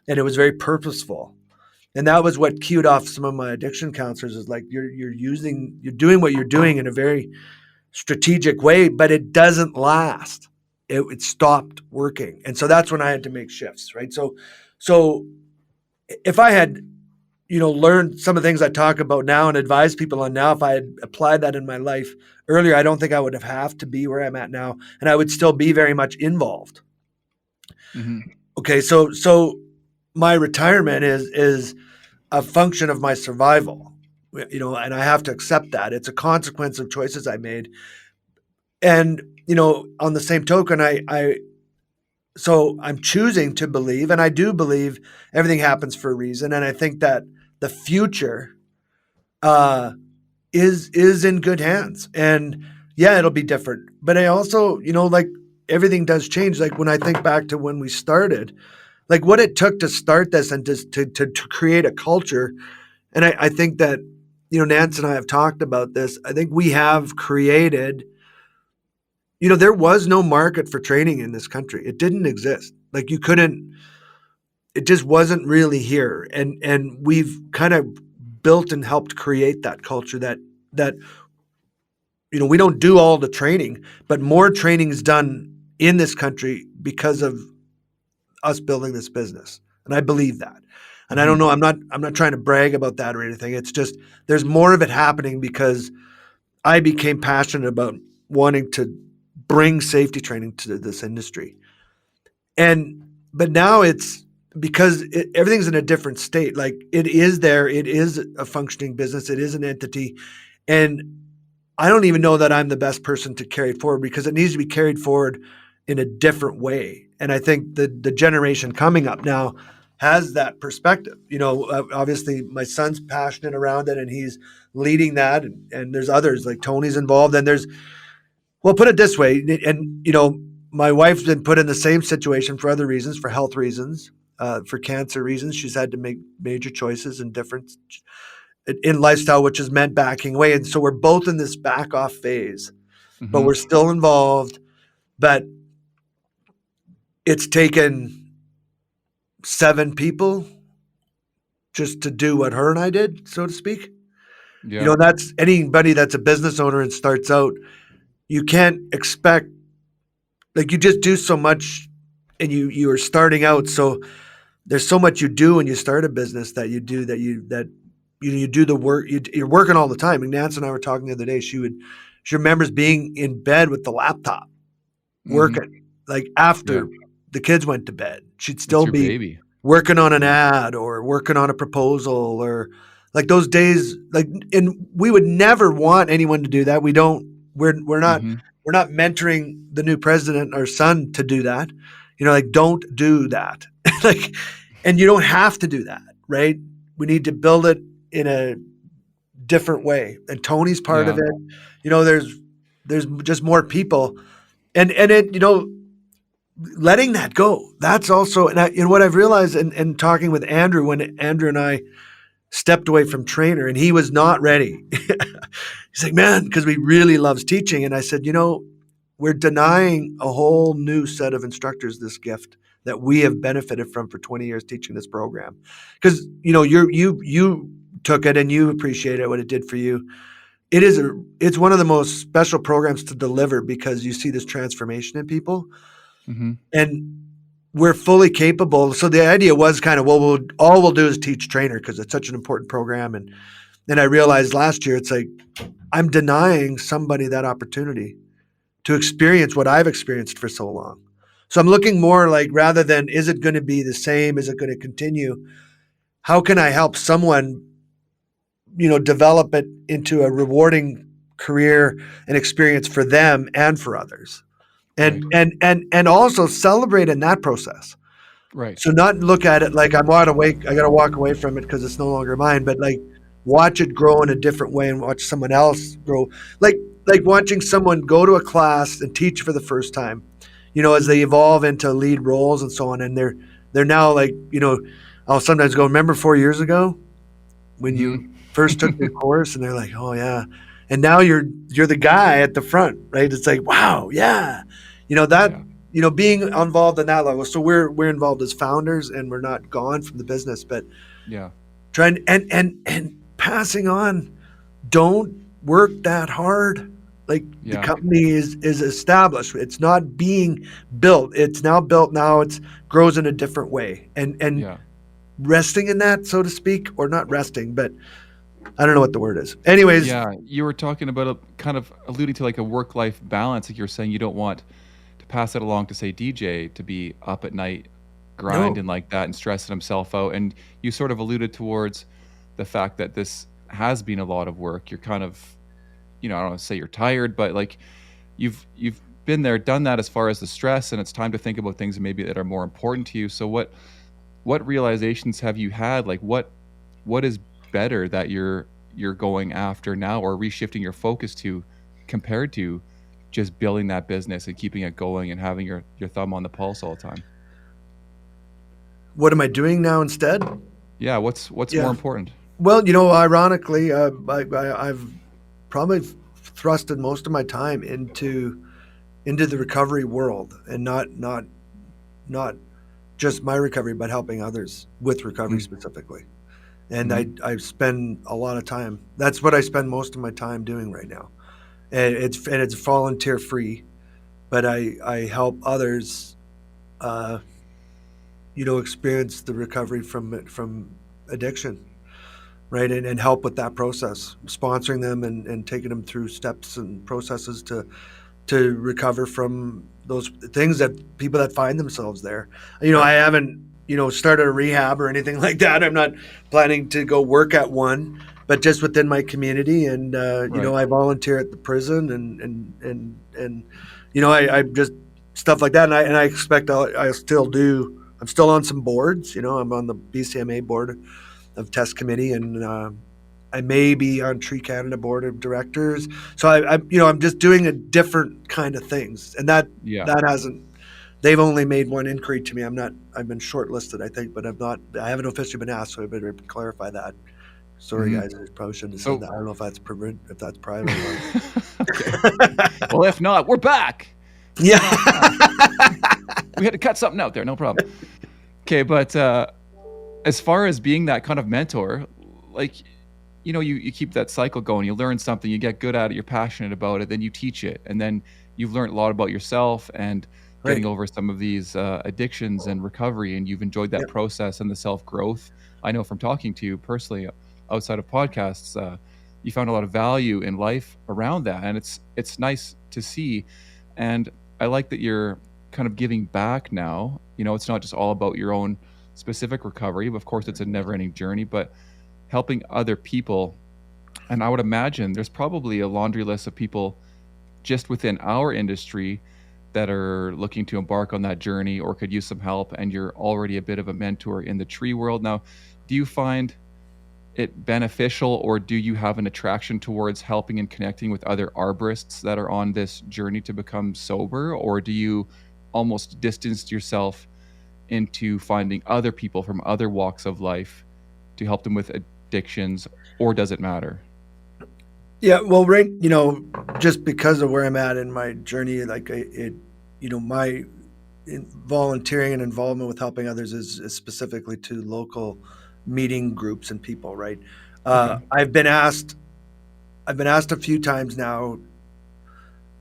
and it was very purposeful. And that was what cued off some of my addiction counselors, is like, you're doing what you're doing in a very strategic way, but it doesn't last. It stopped working. And so that's when I had to make shifts, right? So if I had, learned some of the things I talk about now and advise people on now, if I had applied that in my life earlier, I don't think I would have to be where I'm at now, and I would still be very much involved. Mm-hmm. Okay, so my retirement is a function of my survival, and I have to accept that. It's a consequence of choices I made. And, on the same token, so I'm choosing to believe, and I do believe everything happens for a reason. And I think that the future is in good hands. And yeah, it'll be different. But I also, like, everything does change. Like, when I think back to when we started, like, what it took to start this and to create a culture. And I think that, Nance and I have talked about this. I think we have created, there was no market for training in this country. It didn't exist. Like, it just wasn't really here. And we've kind of built and helped create that culture that, we don't do all the training, but more training is done in this country because of us building this business. And I believe that. And I don't know, I'm not trying to brag about that or anything. It's just, there's more of it happening because I became passionate about wanting to bring safety training to this industry. But now it's because everything's in a different state. Like, it is there. It is a functioning business. It is an entity. And I don't even know that I'm the best person to carry it forward, because it needs to be carried forward in a different way. And I think the generation coming up now has that perspective. Obviously my son's passionate around it and he's leading that, and there's others like Tony's involved, and well, put it this way, and my wife's been put in the same situation for other reasons, for health reasons, for cancer reasons. She's had to make major choices and different in lifestyle, which has meant backing away. And so we're both in this back off phase, but we're still involved. But it's taken 7 people just to do what her and I did, so to speak. Yeah. That's anybody that's a business owner and starts out, you can't expect, like, you just do so much, and you are starting out. So there's so much you do when you start a business that you do the work. You're working all the time. And Nancy and I were talking the other day. She remembers being in bed with the laptop, working, like after the kids went to bed. She'd still be baby. Working on an ad or working on a proposal, or like those days. Like, and we would never want anyone to do that. We're not mentoring the new president, our son, to do that. Like, don't do that. Like, and you don't have to do that, right? We need to build it in a different way. And Tony's part of it. There's just more people, and it, letting that go. That's also, and what I've realized in talking with Andrew, when Andrew and I stepped away from trainer and he was not ready. He's like, man, because we really loves teaching. And I said, we're denying a whole new set of instructors this gift that we have benefited from for 20 years teaching this program. Because, you took it and you appreciated what it did for you. It's one of the most special programs to deliver because you see this transformation in people. And we're fully capable. So the idea was kind of, well, all we'll do is teach trainer because it's such an important program. And then I realized last year, it's like, I'm denying somebody that opportunity to experience what I've experienced for so long. So I'm looking more like, rather than, is it going to be the same? Is it going to continue? How can I help someone, develop it into a rewarding career and experience for them and for others? And also celebrate in that process. Right. So not look at it like I got to walk away from it because it's no longer mine, but like watch it grow in a different way and watch someone else grow. Like watching someone go to a class and teach for the first time, as they evolve into lead roles and so on. And they're now like, I'll sometimes go, remember 4 years ago when you first took the course? And they're like, oh yeah. And now you're the guy at the front, right? It's like, wow, yeah. Being involved in that level. So we're involved as founders, and we're not gone from the business, but trying and passing on, don't work that hard. Like the company is established. It's not being built. It's now built. Now it grows in a different way. And resting in that, so to speak, or not resting, but I don't know what the word is. Anyways. Yeah, you were talking about kind of alluding to like a work-life balance. Like you're saying you don't want to pass it along to, say, DJ to be up at night grinding like that and stressing himself out. And you sort of alluded towards the fact that this has been a lot of work. You're kind of, I don't want to say you're tired, but like you've been there, done that as far as the stress, and it's time to think about things maybe that are more important to you. So what realizations have you had? Like what is better that you're going after now, or reshifting your focus to, compared to just building that business and keeping it going and having your thumb on the pulse all the time? What am I doing now instead? Yeah, what's more important? Well, ironically, I've probably thrusted most of my time into the recovery world, and not just my recovery, but helping others with recovery specifically. And I spend a lot of time. That's what I spend most of my time doing right now. And it's volunteer free, but I help others, experience the recovery from addiction, right? And help with that process, sponsoring them and taking them through steps and processes to recover from those things that people that find themselves there. I haven't, started a rehab or anything like that. I'm not planning to go work at one, but just within my community. And, I volunteer at the prison and I just stuff like that. And I expect I still do I'm still on some boards. I'm on the BCMA board of test committee, and I may be on Tree Canada board of directors. So I'm just doing a different kind of things, and that hasn't. They've only made one inquiry to me. I've been shortlisted, I think, but I haven't officially been asked, so I better clarify that. Sorry, guys, I probably shouldn't have said that. I don't know if that's private or not. Okay. Well, if not, we're back. Yeah. We had to cut something out there. No problem. Okay, but as far as being that kind of mentor, like, you keep that cycle going. You learn something, you get good at it, you're passionate about it, then you teach it, and then you've learned a lot about yourself and getting over some of these addictions and recovery, and you've enjoyed that process and the self-growth. I know from talking to you personally outside of podcasts, you found a lot of value in life around that, and it's nice to see. And I like that you're kind of giving back now. It's not just all about your own specific recovery, but of course it's a never-ending journey, but helping other people. And I would imagine there's probably a laundry list of people just within our industry that are looking to embark on that journey or could use some help, and you're already a bit of a mentor in the tree world. Now, do you find it beneficial, or do you have an attraction towards helping and connecting with other arborists that are on this journey to become sober, or do you almost distance yourself into finding other people from other walks of life to help them with addictions, or does it matter? Yeah, well, right, just because of where I'm at in my journey, like my volunteering and involvement with helping others is specifically to local meeting groups and people, right? I've been asked a few times now,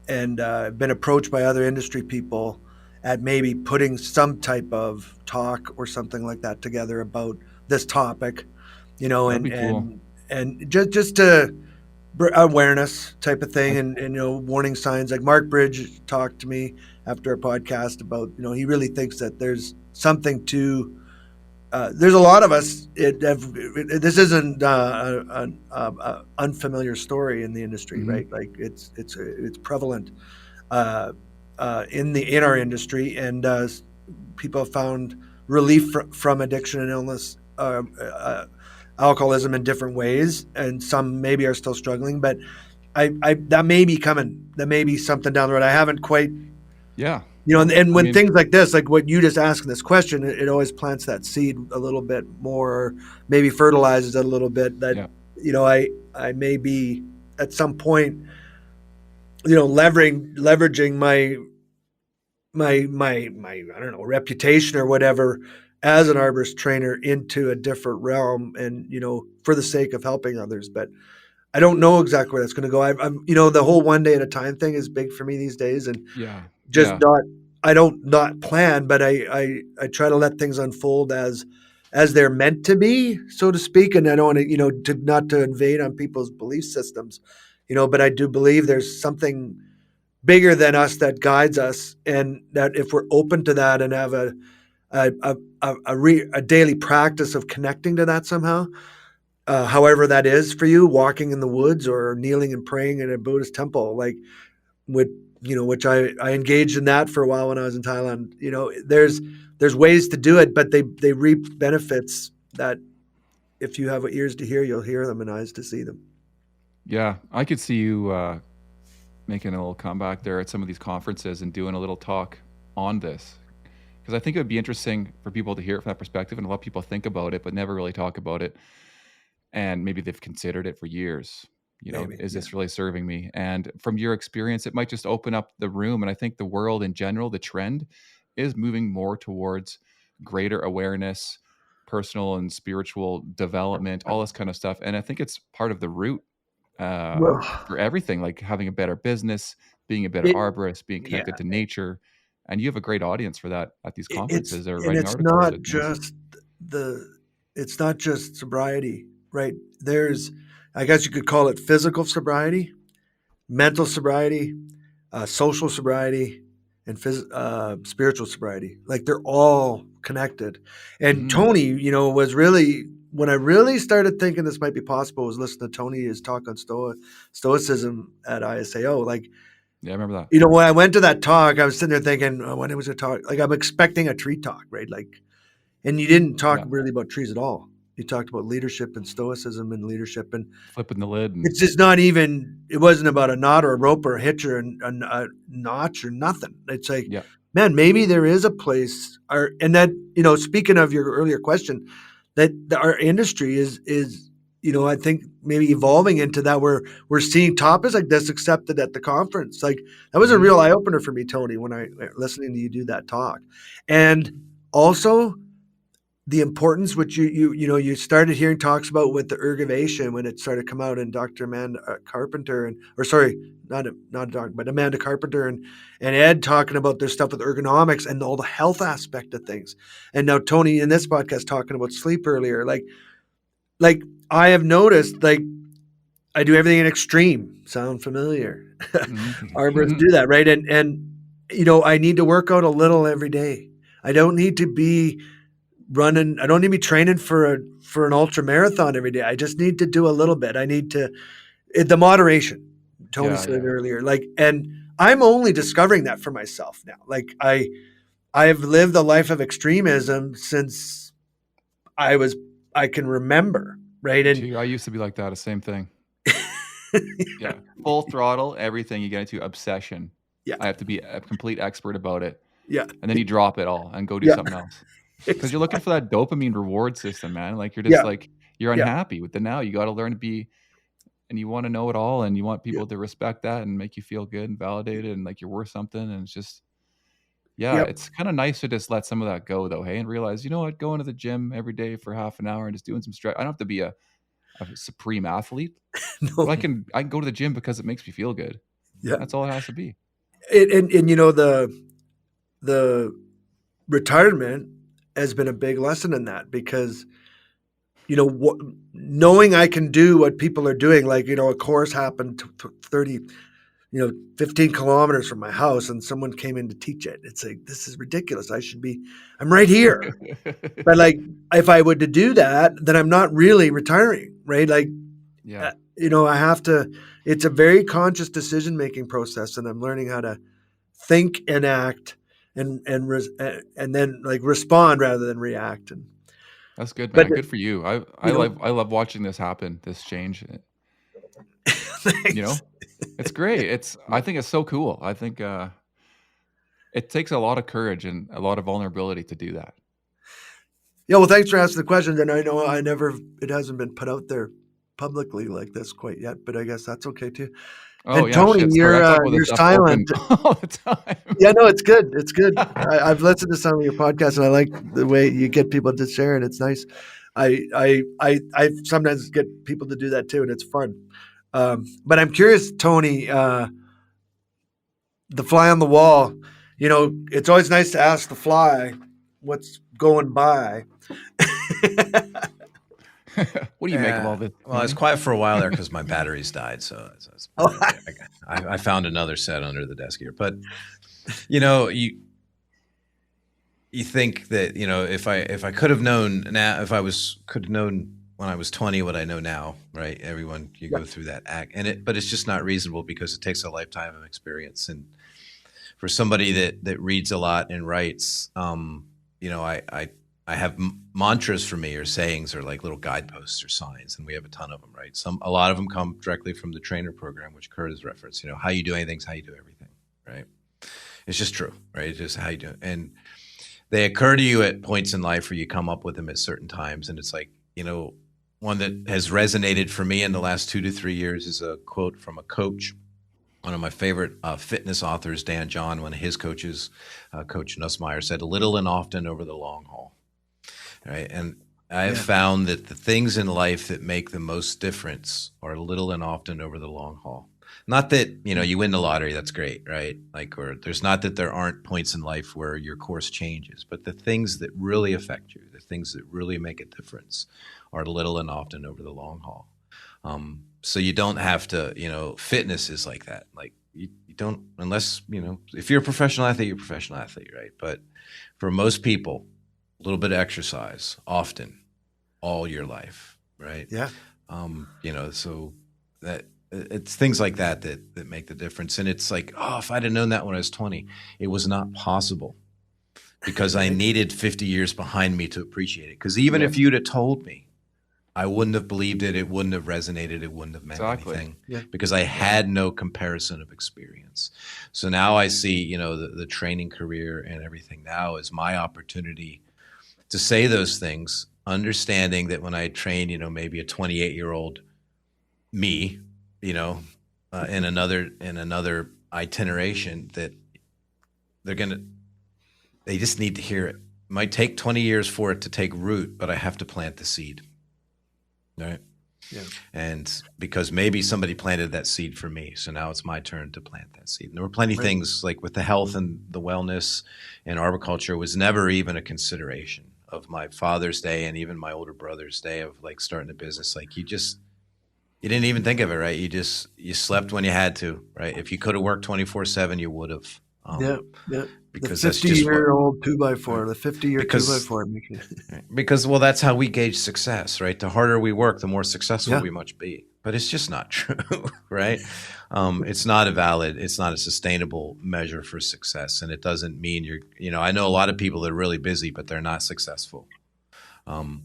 and been approached by other industry people at maybe putting some type of talk or something like that together about this topic, That'd be cool. and just to awareness type of thing, and warning signs. Like Mark Bridge talked to me after a podcast about, he really thinks that there's something to there's a lot of us. This isn't an unfamiliar story in the industry, right? Like it's prevalent in our industry, and people have found relief from addiction and illness, alcoholism in different ways, and some maybe are still struggling. But I that may be coming. That may be something down the road. I haven't quite. Yeah. And when things like this, like what you just asked in this question, it always plants that seed a little bit more, maybe fertilizes it a little bit. That I may be at some point, leveraging my I don't know, reputation or whatever as an arborist trainer into a different realm, and for the sake of helping others. But I don't know exactly where that's going to go. I'm the whole one day at a time thing is big for me these days, and I don't not plan, but I try to let things unfold as they're meant to be, so to speak. And I don't want to not to invade on people's belief systems, but I do believe there's something bigger than us that guides us, and that if we're open to that and have a daily practice of connecting to that somehow, however that is for you, walking in the woods or kneeling and praying in a Buddhist temple, like which I engaged in that for a while when I was in Thailand. There's ways to do it, but they reap benefits that if you have ears to hear, you'll hear them, and eyes to see them. Yeah, I could see you making a little comeback there at some of these conferences and doing a little talk on this, because I think it would be interesting for people to hear it from that perspective, and a lot of people think about it but never really talk about it, and maybe they've considered it for years. Is this really serving me? And from your experience, it might just open up the room. And I think the world in general, the trend is moving more towards greater awareness, personal and spiritual development, all this kind of stuff. And I think it's part of the root for everything, like having a better business, being a better arborist, being connected to nature. And you have a great audience for that at these conferences or writing articles. It's not just sobriety, right? There's, I guess you could call it physical sobriety, mental sobriety, social sobriety, and spiritual sobriety. Like they're all connected. And Tony, was really, when I really started thinking this might be possible, was listening to Tony's talk on stoicism at ISAO. Like, yeah, I remember that. When I went to that talk, I was sitting there thinking, when it was a talk, like I'm expecting a tree talk, right? Like And you didn't talk Yeah. really about trees at all. You talked about leadership and stoicism and leadership, and Flipping the lid. And it's just not even. It wasn't about a knot or a rope or a hitch or a notch or nothing. It's like, yeah. man, maybe there is a place. And that, speaking of your earlier question, that our industry is I think maybe evolving into that, where we're seeing topics like this accepted at the conference. Like, that was a real eye opener for me, Tony, when I listening to you do that talk, and also the importance, which you started hearing talks about with the ergovation when it started to come out, and Dr. Amanda Carpenter not a doctor, but Amanda Carpenter and Ed talking about their stuff with ergonomics and all the health aspect of things. And now Tony in this podcast talking about sleep earlier. Like I have noticed, like, I do everything in extreme. Sound familiar? Arborists do that, right? And I need to work out a little every day. I don't need to be running. I don't need to be training for an ultra marathon every day. I just need to do a little bit. I need to the moderation. Tony said earlier, like, and I'm only discovering that for myself now. Like, I have lived a life of extremism since I can remember, right? And I used to be like that. The same thing. Yeah, full throttle, everything. You get into obsession. Yeah, I have to be a complete expert about it. Yeah, and then you drop it all and go do something else. Because you're looking for that dopamine reward system, man. Like, you're just like, you're unhappy with the now. You got to learn to be, and you want to know it all, and you want people to respect that and make you feel good and validated and like you're worth something. And it's just, it's kind of nice to just let some of that go, though. Hey, and realize, you know what, going to the gym every day for half an hour and just doing some stretch. I don't have to be a supreme athlete. No. But I can go to the gym because it makes me feel good. Yeah, that's all it has to be. And the retirement has been a big lesson in that, because knowing I can do what people are doing, like, a course happened 15 kilometers from my house, and someone came in to teach it. It's like, this is ridiculous. I'm right here. But like, if I were to do that, then I'm not really retiring, right? Like, I have to, it's a very conscious decision-making process, and I'm learning how to think and act and then like respond rather than react. And that's good, man. Good for you. I love watching this happen, this change. It's great. I think it's so cool. I think it takes a lot of courage and a lot of vulnerability to do that. Yeah, well, thanks for asking the questions. And I know it hasn't been put out there publicly like this quite yet, but I guess that's okay too. Oh, and Tony, you're silent all the time. Yeah, no, it's good. It's good. I've listened to some of your podcasts, and I like the way you get people to share, and it's nice. I sometimes get people to do that too, and it's fun. But I'm curious, Tony, the fly on the wall. It's always nice to ask the fly what's going by. What do you make of all this? Well, I was quiet for a while there because my batteries died. So I found another set under the desk here. But, you think that, if I could have known now, could have known when I was 20 what I know now, right? Everyone, you go through that act, but it's just not reasonable, because it takes a lifetime of experience. And for somebody that reads a lot and writes, I have mantras for me, or sayings, or like little guideposts or signs, and we have a ton of them, right? A lot of them come directly from the trainer program, which Kurt has referenced. How you do anything is how you do everything, right? It's just true, right? It's just how you do it. And they occur to you at points in life where you come up with them at certain times. And it's like, one that has resonated for me in the last 2 to 3 years is a quote from a coach, one of my favorite fitness authors, Dan John. One of his coaches, Coach Nussmeier, said, "Little and often over the long haul." Right. And I have found that the things in life that make the most difference are little and often over the long haul. Not that, you win the lottery, that's great, right? Like, or there's not that there aren't points in life where your course changes, but the things that really affect you, the things that really make a difference, are little and often over the long haul. So you don't have to, fitness is like that. Like, you don't, unless, if you're a professional athlete, you're a professional athlete, right? But for most people, a little bit of exercise, often, all your life, right? Yeah. So that it's things like that make the difference. And it's like, if I'd have known that when I was 20, it was not possible because I needed 50 years behind me to appreciate it. Because even if you'd have told me, I wouldn't have believed it. It wouldn't have resonated. It wouldn't have meant anything because I had no comparison of experience. So now I see, the training career and everything now is my opportunity to say those things, understanding that when I train, maybe a 28-year-old me, in another itineration, that they just need to hear it. It might take 20 years for it to take root, but I have to plant the seed. Right. Yeah. And because maybe somebody planted that seed for me. So now it's my turn to plant that seed. And there were plenty of things like with the health and the wellness and arboriculture was never even a consideration of my father's day and even my older brother's day of like starting a business. Like you didn't even think of it, right? You slept when you had to, right? If you could have worked 24/7, you would have. Because the 50-year-old 2x4, the 50-year 2x4. Because, that's how we gauge success, right? The harder we work, the more successful we must be. But it's just not true, right? It's not a sustainable measure for success. And it doesn't mean I know a lot of people that are really busy, but they're not successful. And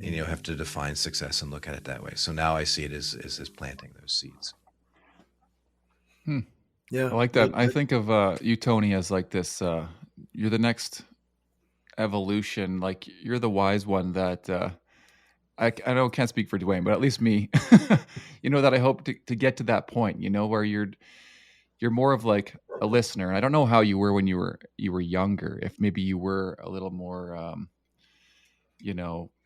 you have to define success and look at it that way. So now I see it as planting those seeds. Yeah, I like that. I think of you, Tony, as like this. You're the next evolution. Like you're the wise one that I know can't speak for Dwayne, but at least me. That I hope to get to that point. Where you're more of like a listener. And I don't know how you were when you were younger. If maybe you were a little more,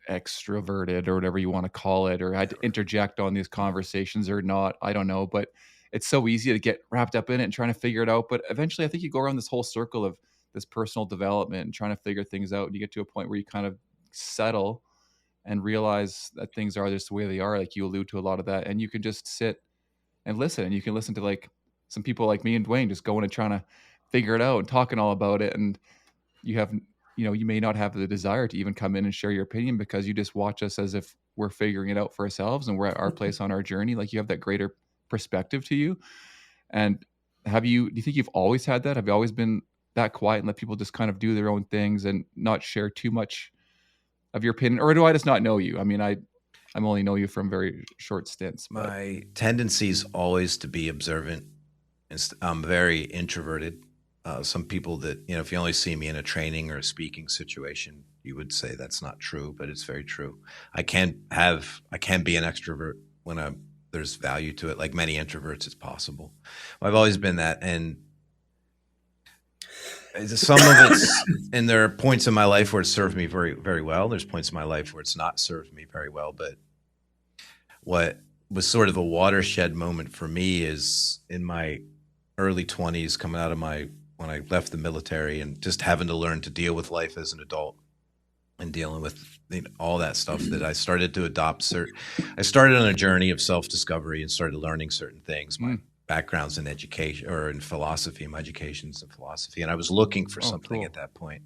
extroverted or whatever you want to call it, or had to interject on these conversations or not. I don't know, but it's so easy to get wrapped up in it and trying to figure it out. But eventually I think you go around this whole circle of this personal development and trying to figure things out. And you get to a point where you kind of settle and realize that things are just the way they are. Like you allude to a lot of that, and you can just sit and listen, and you can listen to like some people like me and Dwayne just going and trying to figure it out and talking all about it. And you have, you may not have the desire to even come in and share your opinion because you just watch us as if we're figuring it out for ourselves and we're at our place on our journey. Like you have that greater perspective to you. And do you think you've always had that? Have you always been that quiet and let people just kind of do their own things and not share too much of your opinion? Or do I just not know you? I mean, I'm only know you from very short stints. But my tendency is always to be observant. I'm very introverted. Some people that, if you only see me in a training or a speaking situation, you would say that's not true, but it's very true. I can be an extrovert when there's value to it. Like many introverts, it's possible. I've always been that. And some of it's, and there are points in my life where it served me very, very well. There's points in my life where it's not served me very well. But what was sort of a watershed moment for me is in my early 20s, coming out of when I left the military and just having to learn to deal with life as an adult and dealing with all that stuff that I started to adopt. I started on a journey of self-discovery and started learning certain things. My background's in education or in philosophy. My education's in philosophy. And I was looking for something at that point.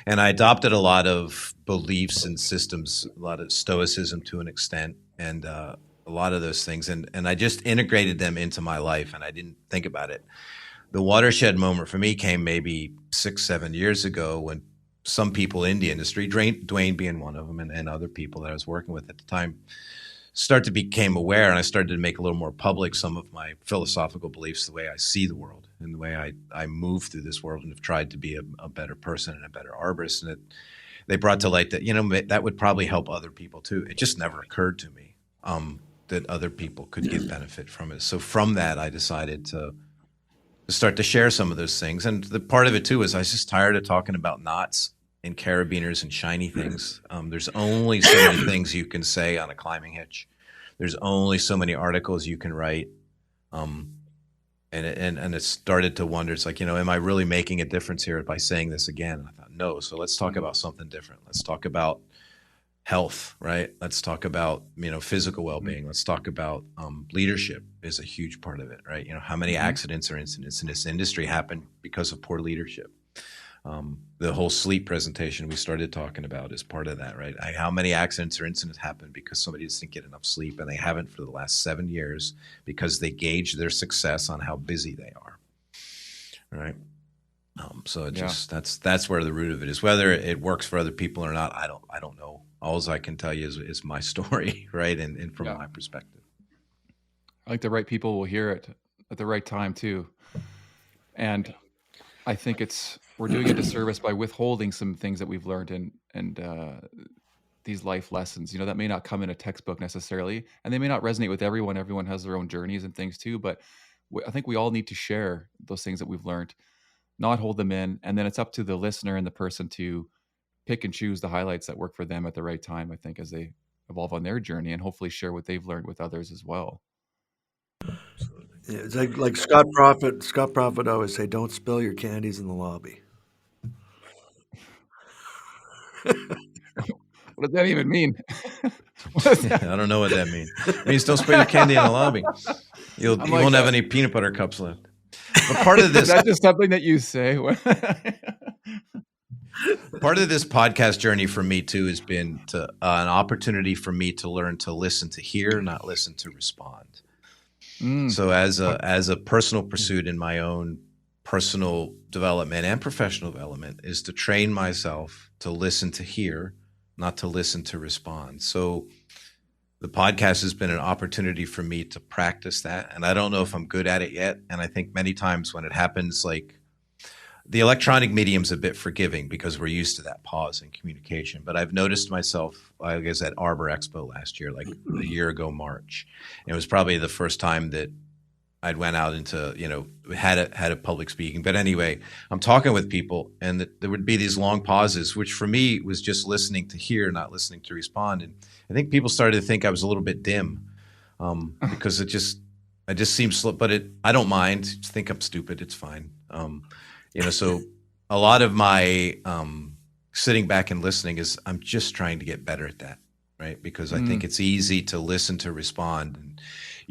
And I adopted a lot of beliefs and systems, a lot of stoicism to an extent, and a lot of those things. And I just integrated them into my life, and I didn't think about it. The watershed moment for me came maybe 6-7 years ago when some people in the industry, Dwayne being one of them, and other people that I was working with at the time, became aware, and I started to make a little more public some of my philosophical beliefs, the way I see the world and the way I move through this world, and have tried to be a better person and a better arborist. And they brought to light that, that would probably help other people too. It just never occurred to me that other people could get benefit from it. So from that, I decided to start to share some of those things. And the part of it too is I was just tired of talking about knots and carabiners and shiny things. There's only so many things you can say on a climbing hitch. There's only so many articles you can write. And it started to wonder, it's like, am I really making a difference here by saying this again? And I thought, no. So let's talk about something different. Let's talk about health, right? Let's talk about, physical well-being. Let's talk about leadership is a huge part of it, right? How many accidents or incidents in this industry happen because of poor leadership? The whole sleep presentation we started talking about is part of that, right? How many accidents or incidents happen because somebody just didn't get enough sleep, and they haven't for the last 7 years because they gauge their success on how busy they are, right? So it just that's where the root of it is. Whether it works for other people or not, I don't know. All I can tell you is my story, right? And from my perspective. I think the right people will hear it at the right time too. And I think we're doing a disservice by withholding some things that we've learned and these life lessons, that may not come in a textbook necessarily, and they may not resonate with everyone. Everyone has their own journeys and things too, but I think we all need to share those things that we've learned, not hold them in, and then it's up to the listener and the person to pick and choose the highlights that work for them at the right time, I think, as they evolve on their journey, and hopefully share what they've learned with others as well. Yeah, it's like Scott Prophet. Scott Prophet always say, "Don't spill your candies in the lobby." What does that even mean? I don't know what that means. It means don't spill your candy in the lobby. You won't have any peanut butter cups left. But part of this, is that just something that you say? Part of this podcast journey for me too has been an opportunity for me to learn to listen to hear, not listen to respond. So as a personal pursuit in my own personal development and professional development is to train myself to listen to hear, not to listen to respond. So the podcast has been an opportunity for me to practice that. And I don't know if I'm good at it yet. And I think many times when it happens, like the electronic medium's a bit forgiving because we're used to that pause in communication. But I've noticed myself, I was at Arbor Expo last year, like a year ago, March. It was probably the first time that I'd went out into, had a public speaking. But anyway, I'm talking with people and there would be these long pauses, which for me was just listening to hear, not listening to respond. And I think people started to think I was a little bit dim because I just seemed slow, but I don't mind. Think I'm stupid. It's fine. So a lot of my sitting back and listening is I'm just trying to get better at that, right? Because I think it's easy to listen to respond. And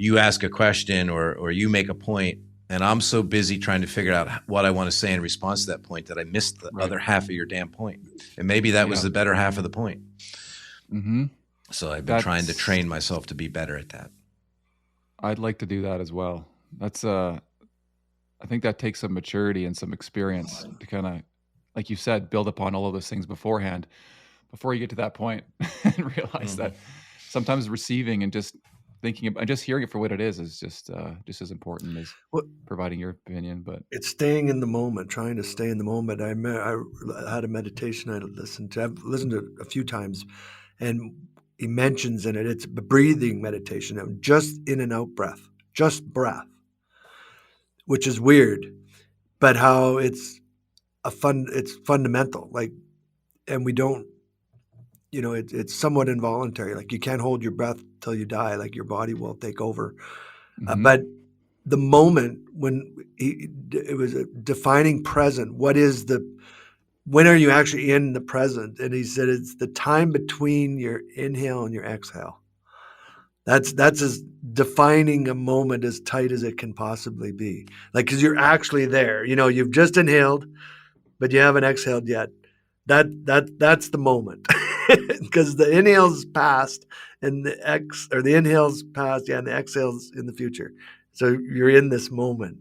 you ask a question or you make a point, and I'm so busy trying to figure out what I want to say in response to that point that I missed the other half of your damn point. And maybe that was the better half of the point. Mm-hmm. So I've been trying to train myself to be better at that. I'd like to do that as well. That's I think that takes some maturity and some experience to kind of, like you said, build upon all of those things beforehand, before you get to that point and realize that sometimes receiving and just thinking about, and just hearing it for what it is just as important as providing your opinion. But it's staying in the moment, trying to stay in the moment. I had a meditation I listened to. I've listened to it a few times, and he mentions in it, it's a breathing meditation, just in and out breath, just breath, which is weird, but how it's fundamental. Like, and we don't, it's somewhat involuntary. Like you can't hold your breath till you die. Like your body will take over. But the moment when it was a defining present, when are you actually in the present? And he said, it's the time between your inhale and your exhale. That's as defining a moment as tight as it can possibly be. Like, because you're actually there. You've just inhaled, but you haven't exhaled yet. That's the moment, because the inhale's past and the inhale's past, and the exhale's in the future. So you're in this moment.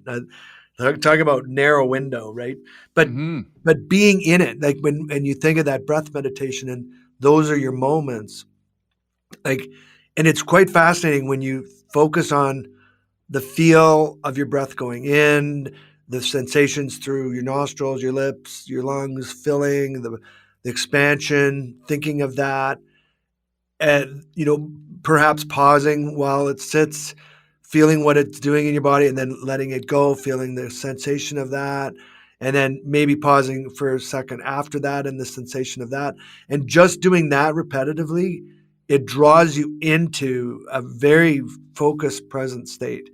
Talk about narrow window, right? But being in it, like when you think of that breath meditation, and those are your moments, like. And it's quite fascinating when you focus on the feel of your breath going in, the sensations through your nostrils, your lips, your lungs, filling, the expansion, thinking of that, and, perhaps pausing while it sits, feeling what it's doing in your body, and then letting it go, feeling the sensation of that, and then maybe pausing for a second after that and the sensation of that. And just doing that repetitively, it draws you into a very focused present state.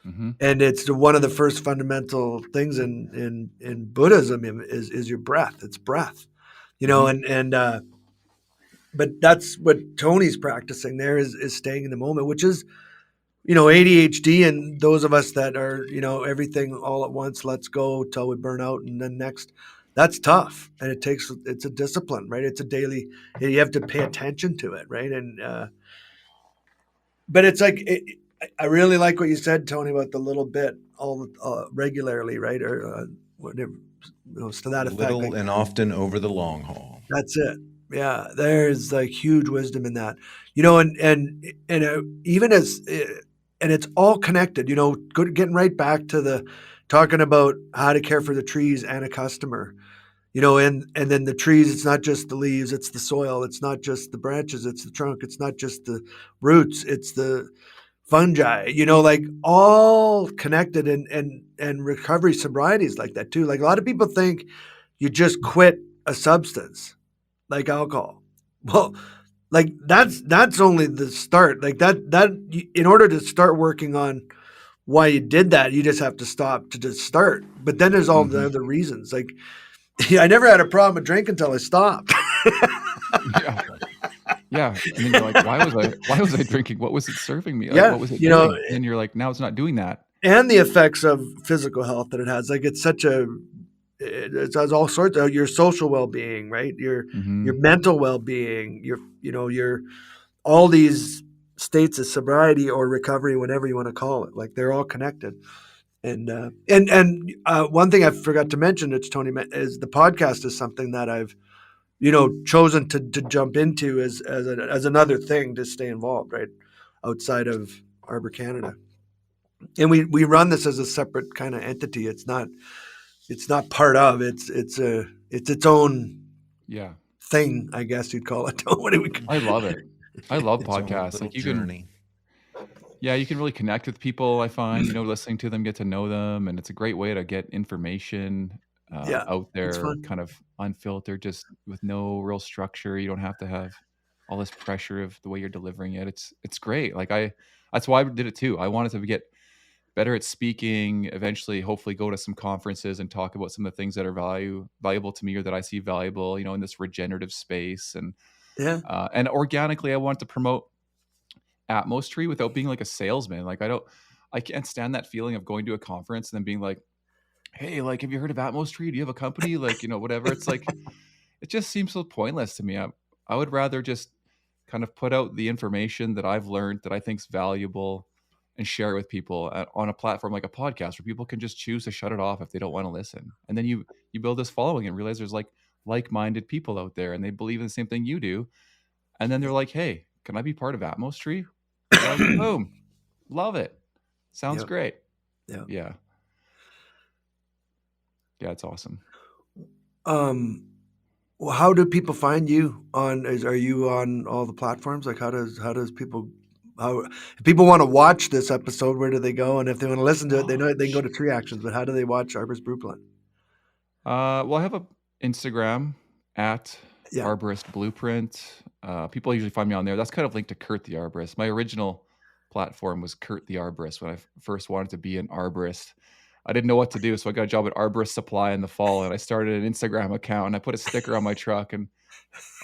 And it's one of the first fundamental things in Buddhism is your breath. It's breath, but that's what Tony's practicing there is staying in the moment, which is, ADHD and those of us that are, everything all at once, let's go till we burn out. And then next, that's tough. And it's a discipline, right? It's a daily, you have to pay attention to it. Right. And, but it's like, I really like what you said, Tony, about the little bit all regularly, right? Or whatever, to that effect. Little Like, and often over the long haul. that's it. Yeah, there's like huge wisdom in that, and even as, and it's all connected. Getting right back to the talking about how to care for the trees and a customer. And then the trees, it's not just the leaves, it's the soil, it's not just the branches, it's the trunk, it's not just the roots, it's the fungi, like all connected, and recovery sobriety is like that too. Like a lot of people think you just quit a substance like alcohol. Well, like that's only the start. Like that in order to start working on why you did that, you just have to stop to just start. But then there's all the other reasons. Like, I never had a problem with drinking until I stopped. Yeah. Yeah. And then you're like, why was I drinking? What was it serving me? Like, Yeah, what was it doing? And then you're like, now it's not doing that. And the effects of physical health that it has. Like it has all sorts of your social well-being, right? Your mental well-being, your all these states of sobriety or recovery, whatever you want to call it. Like they're all connected. And one thing I forgot to mention, it's Tony, is the podcast is something that I've chosen to jump into as another thing to stay involved, right, outside of Arbor Canada. And we run this as a separate kind of entity. It's not part of. It's its own thing, I guess you'd call it. What do we? I love it. I love podcasts. Like you can really connect with people. I find listening to them, get to know them, and it's a great way to get information out there, kind of unfiltered, just with no real structure. You don't have to have all this pressure of the way you're delivering it. It's great. Like that's why I did it too. I wanted to get better at speaking, eventually, hopefully go to some conferences and talk about some of the things that are valuable to me or that I see valuable, in this regenerative space. And and organically, I want to promote Atmostree without being like a salesman. Like I can't stand that feeling of going to a conference and then being like, hey, like, have you heard of Atmostree? Do you have a company? Like, whatever. It's like, it just seems so pointless to me. I would rather just kind of put out the information that I've learned that I think is valuable and share it with people on a platform like a podcast where people can just choose to shut it off if they don't want to listen. And then you build this following and realize there's like-minded people out there and they believe in the same thing you do. And then they're like, hey, can I be part of Atmostree? Like, boom. Love it. Sounds great. Yeah. Yeah, it's awesome. Well, how do people find you are you on all the platforms? Like how does people, if people want to watch this episode, where do they go? And if they want to listen to it, they know they can go to Tree Actions, but how do they watch Arborist Brewplant? Well, I have a Instagram at Arborist Blueprint. People usually find me on there. That's kind of linked to Kurt the Arborist. My original platform was Kurt the Arborist when I first wanted to be an arborist. I didn't know what to do, so I got a job at Arborist Supply in the fall, and I started an Instagram account, and I put a sticker on my truck, and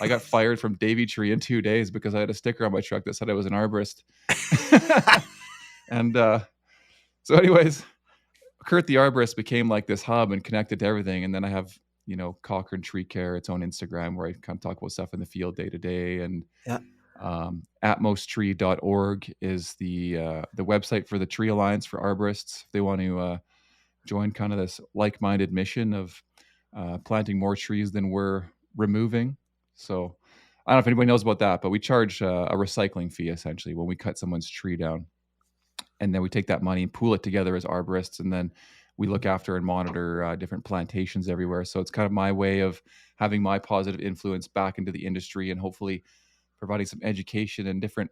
I got fired from Davy Tree in 2 days because I had a sticker on my truck that said I was an arborist. And so anyways, Kurt the Arborist became like this hub and connected to everything. And then I have, Cochrane Tree Care, its own Instagram where I kind of talk about stuff in the field day to day. And atmostree.org is the website for the Tree Alliance for Arborists. If they want to join kind of this like-minded mission of planting more trees than we're removing. So I don't know if anybody knows about that, but we charge a recycling fee essentially when we cut someone's tree down. And then we take that money and pool it together as arborists. And then we look after and monitor different plantations everywhere. So it's kind of my way of having my positive influence back into the industry and hopefully providing some education and different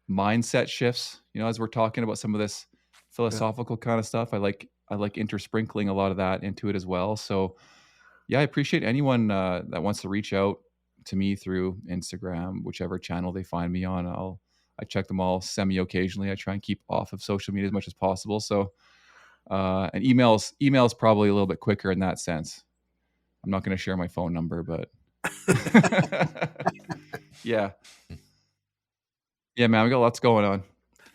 mindset shifts. As we're talking about some of this philosophical kind of stuff, I like intersprinkling a lot of that into it as well. So I appreciate anyone that wants to reach out to me through Instagram, whichever channel they find me on. I check them all semi-occasionally. I try and keep off of social media as much as possible. So, and emails probably a little bit quicker in that sense. I'm not going to share my phone number, but yeah, man, we got lots going on.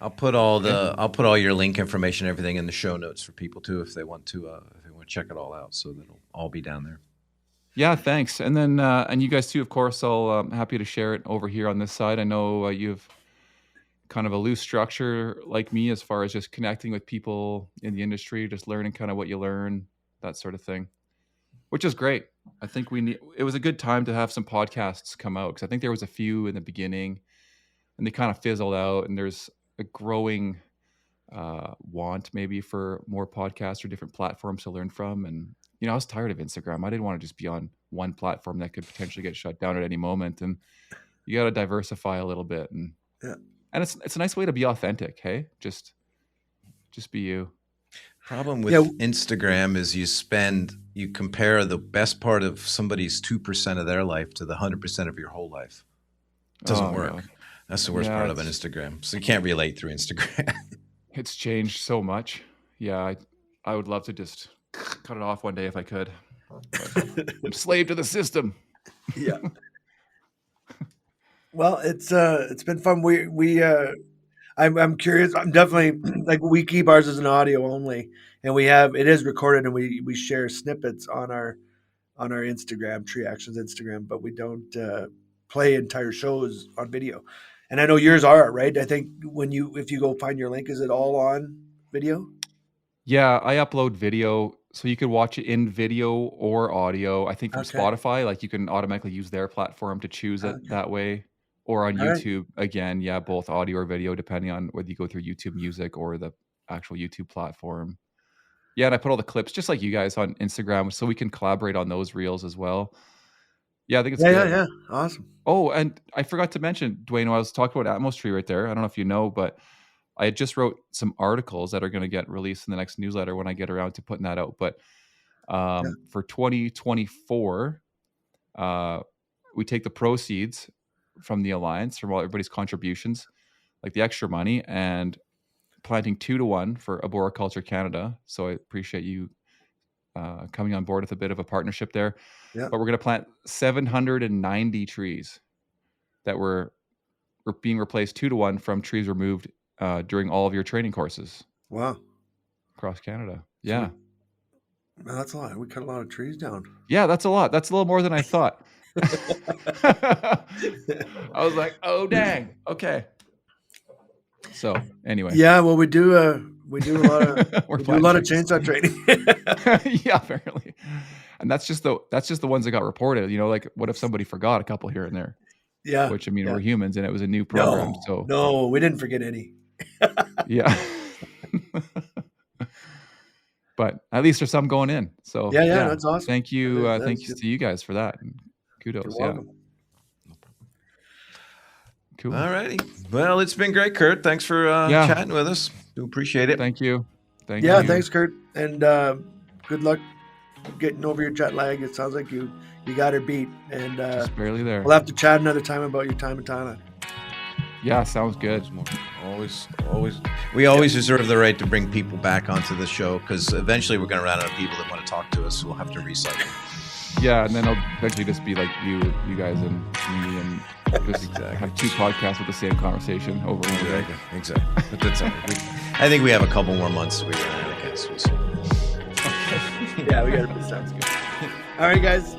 I'll put all your link information, everything in the show notes for people too, if they want to check it all out. So that'll all be down there. Yeah, thanks. And then, and you guys too, of course, I'm happy to share it over here on this side. I know you've kind of a loose structure like me as far as just connecting with people in the industry, just learning kind of what you learn, that sort of thing. which is great. I think it was a good time to have some podcasts come out, because I think there was a few in the beginning and they kind of fizzled out, and there's a growing want maybe for more podcasts or different platforms to learn from. And, you know, I was tired of Instagram. I didn't want to just be on one platform that could potentially get shut down at any moment. And you got to diversify a little bit. And it's a nice way to be authentic. Hey, just be you. Problem with Instagram is you compare the best part of somebody's 2% of their life to the 100% of your whole life. It doesn't work. God. That's the worst part of an Instagram. So you can't relate through Instagram. It's changed so much. Yeah, I would love to just cut it off one day if I could. But I'm slave to the system. Yeah. Well, it's been fun. I'm curious. I'm definitely, like, we keep ours as an audio only, and it is recorded, and we share snippets on our Instagram, Tree Actions Instagram, but we don't play entire shows on video. And I know yours are, right? I think if you go find your link, is it all on video? Yeah, I upload video, so you could watch it in video or audio. I think from Spotify, like, you can automatically use their platform to choose it that way. Or on YouTube, again, both audio or video, depending on whether you go through YouTube Music or the actual YouTube platform. Yeah, and I put all the clips, just like you guys, on Instagram, so we can collaborate on those reels as well. Yeah, I think it's good. Yeah, awesome. Oh, and I forgot to mention, Dwayne, I was talking about Atmos Tree right there. I don't know if you know, but I just wrote some articles that are going to get released in the next newsletter when I get around to putting that out. But for 2024, we take the proceeds from the Alliance, from all everybody's contributions, like the extra money, and planting 2-to-1 for Arboriculture Canada. So I appreciate you coming on board with a bit of a partnership there. Yeah. But we're going to plant 790 trees that were being replaced 2-to-1 from trees removed during all of your training courses. Wow. Across Canada. Yeah. Man, that's a lot. We cut a lot of trees down. Yeah, that's a lot. That's a little more than I thought. I was like, oh, dang. Okay. So anyway. Yeah, well, we do a lot of chainsaw training. Yeah, apparently. And that's just the ones that got reported. You know, like, what if somebody forgot a couple here and there? Yeah. Which, I mean, we're humans, and it was a new program. No, we didn't forget any. Yeah. But at least there's some going in. So yeah, that's awesome. Thank you. Thanks to you guys for that. And kudos. You're welcome. Cool. All righty. Well, it's been great, Kurt. Thanks for chatting with us. Do appreciate it. Thank you. Yeah, thanks, Kurt. And good luck getting over your jet lag. It sounds like you got her beat. And just barely there. We'll have to chat another time about your time in Thailand. Yeah, sounds good. Always. We always reserve the right to bring people back onto the show, because eventually we're going to run out of people that want to talk to us. So we'll have to recycle. Yeah, and then I'll eventually just be like you guys and me, and just have 2 podcasts with the same conversation over and over again. Exactly. But that's all right. I think we have a couple more months to be running, I guess. We'll see. Okay. Yeah, we got to. Sounds good. All right, guys.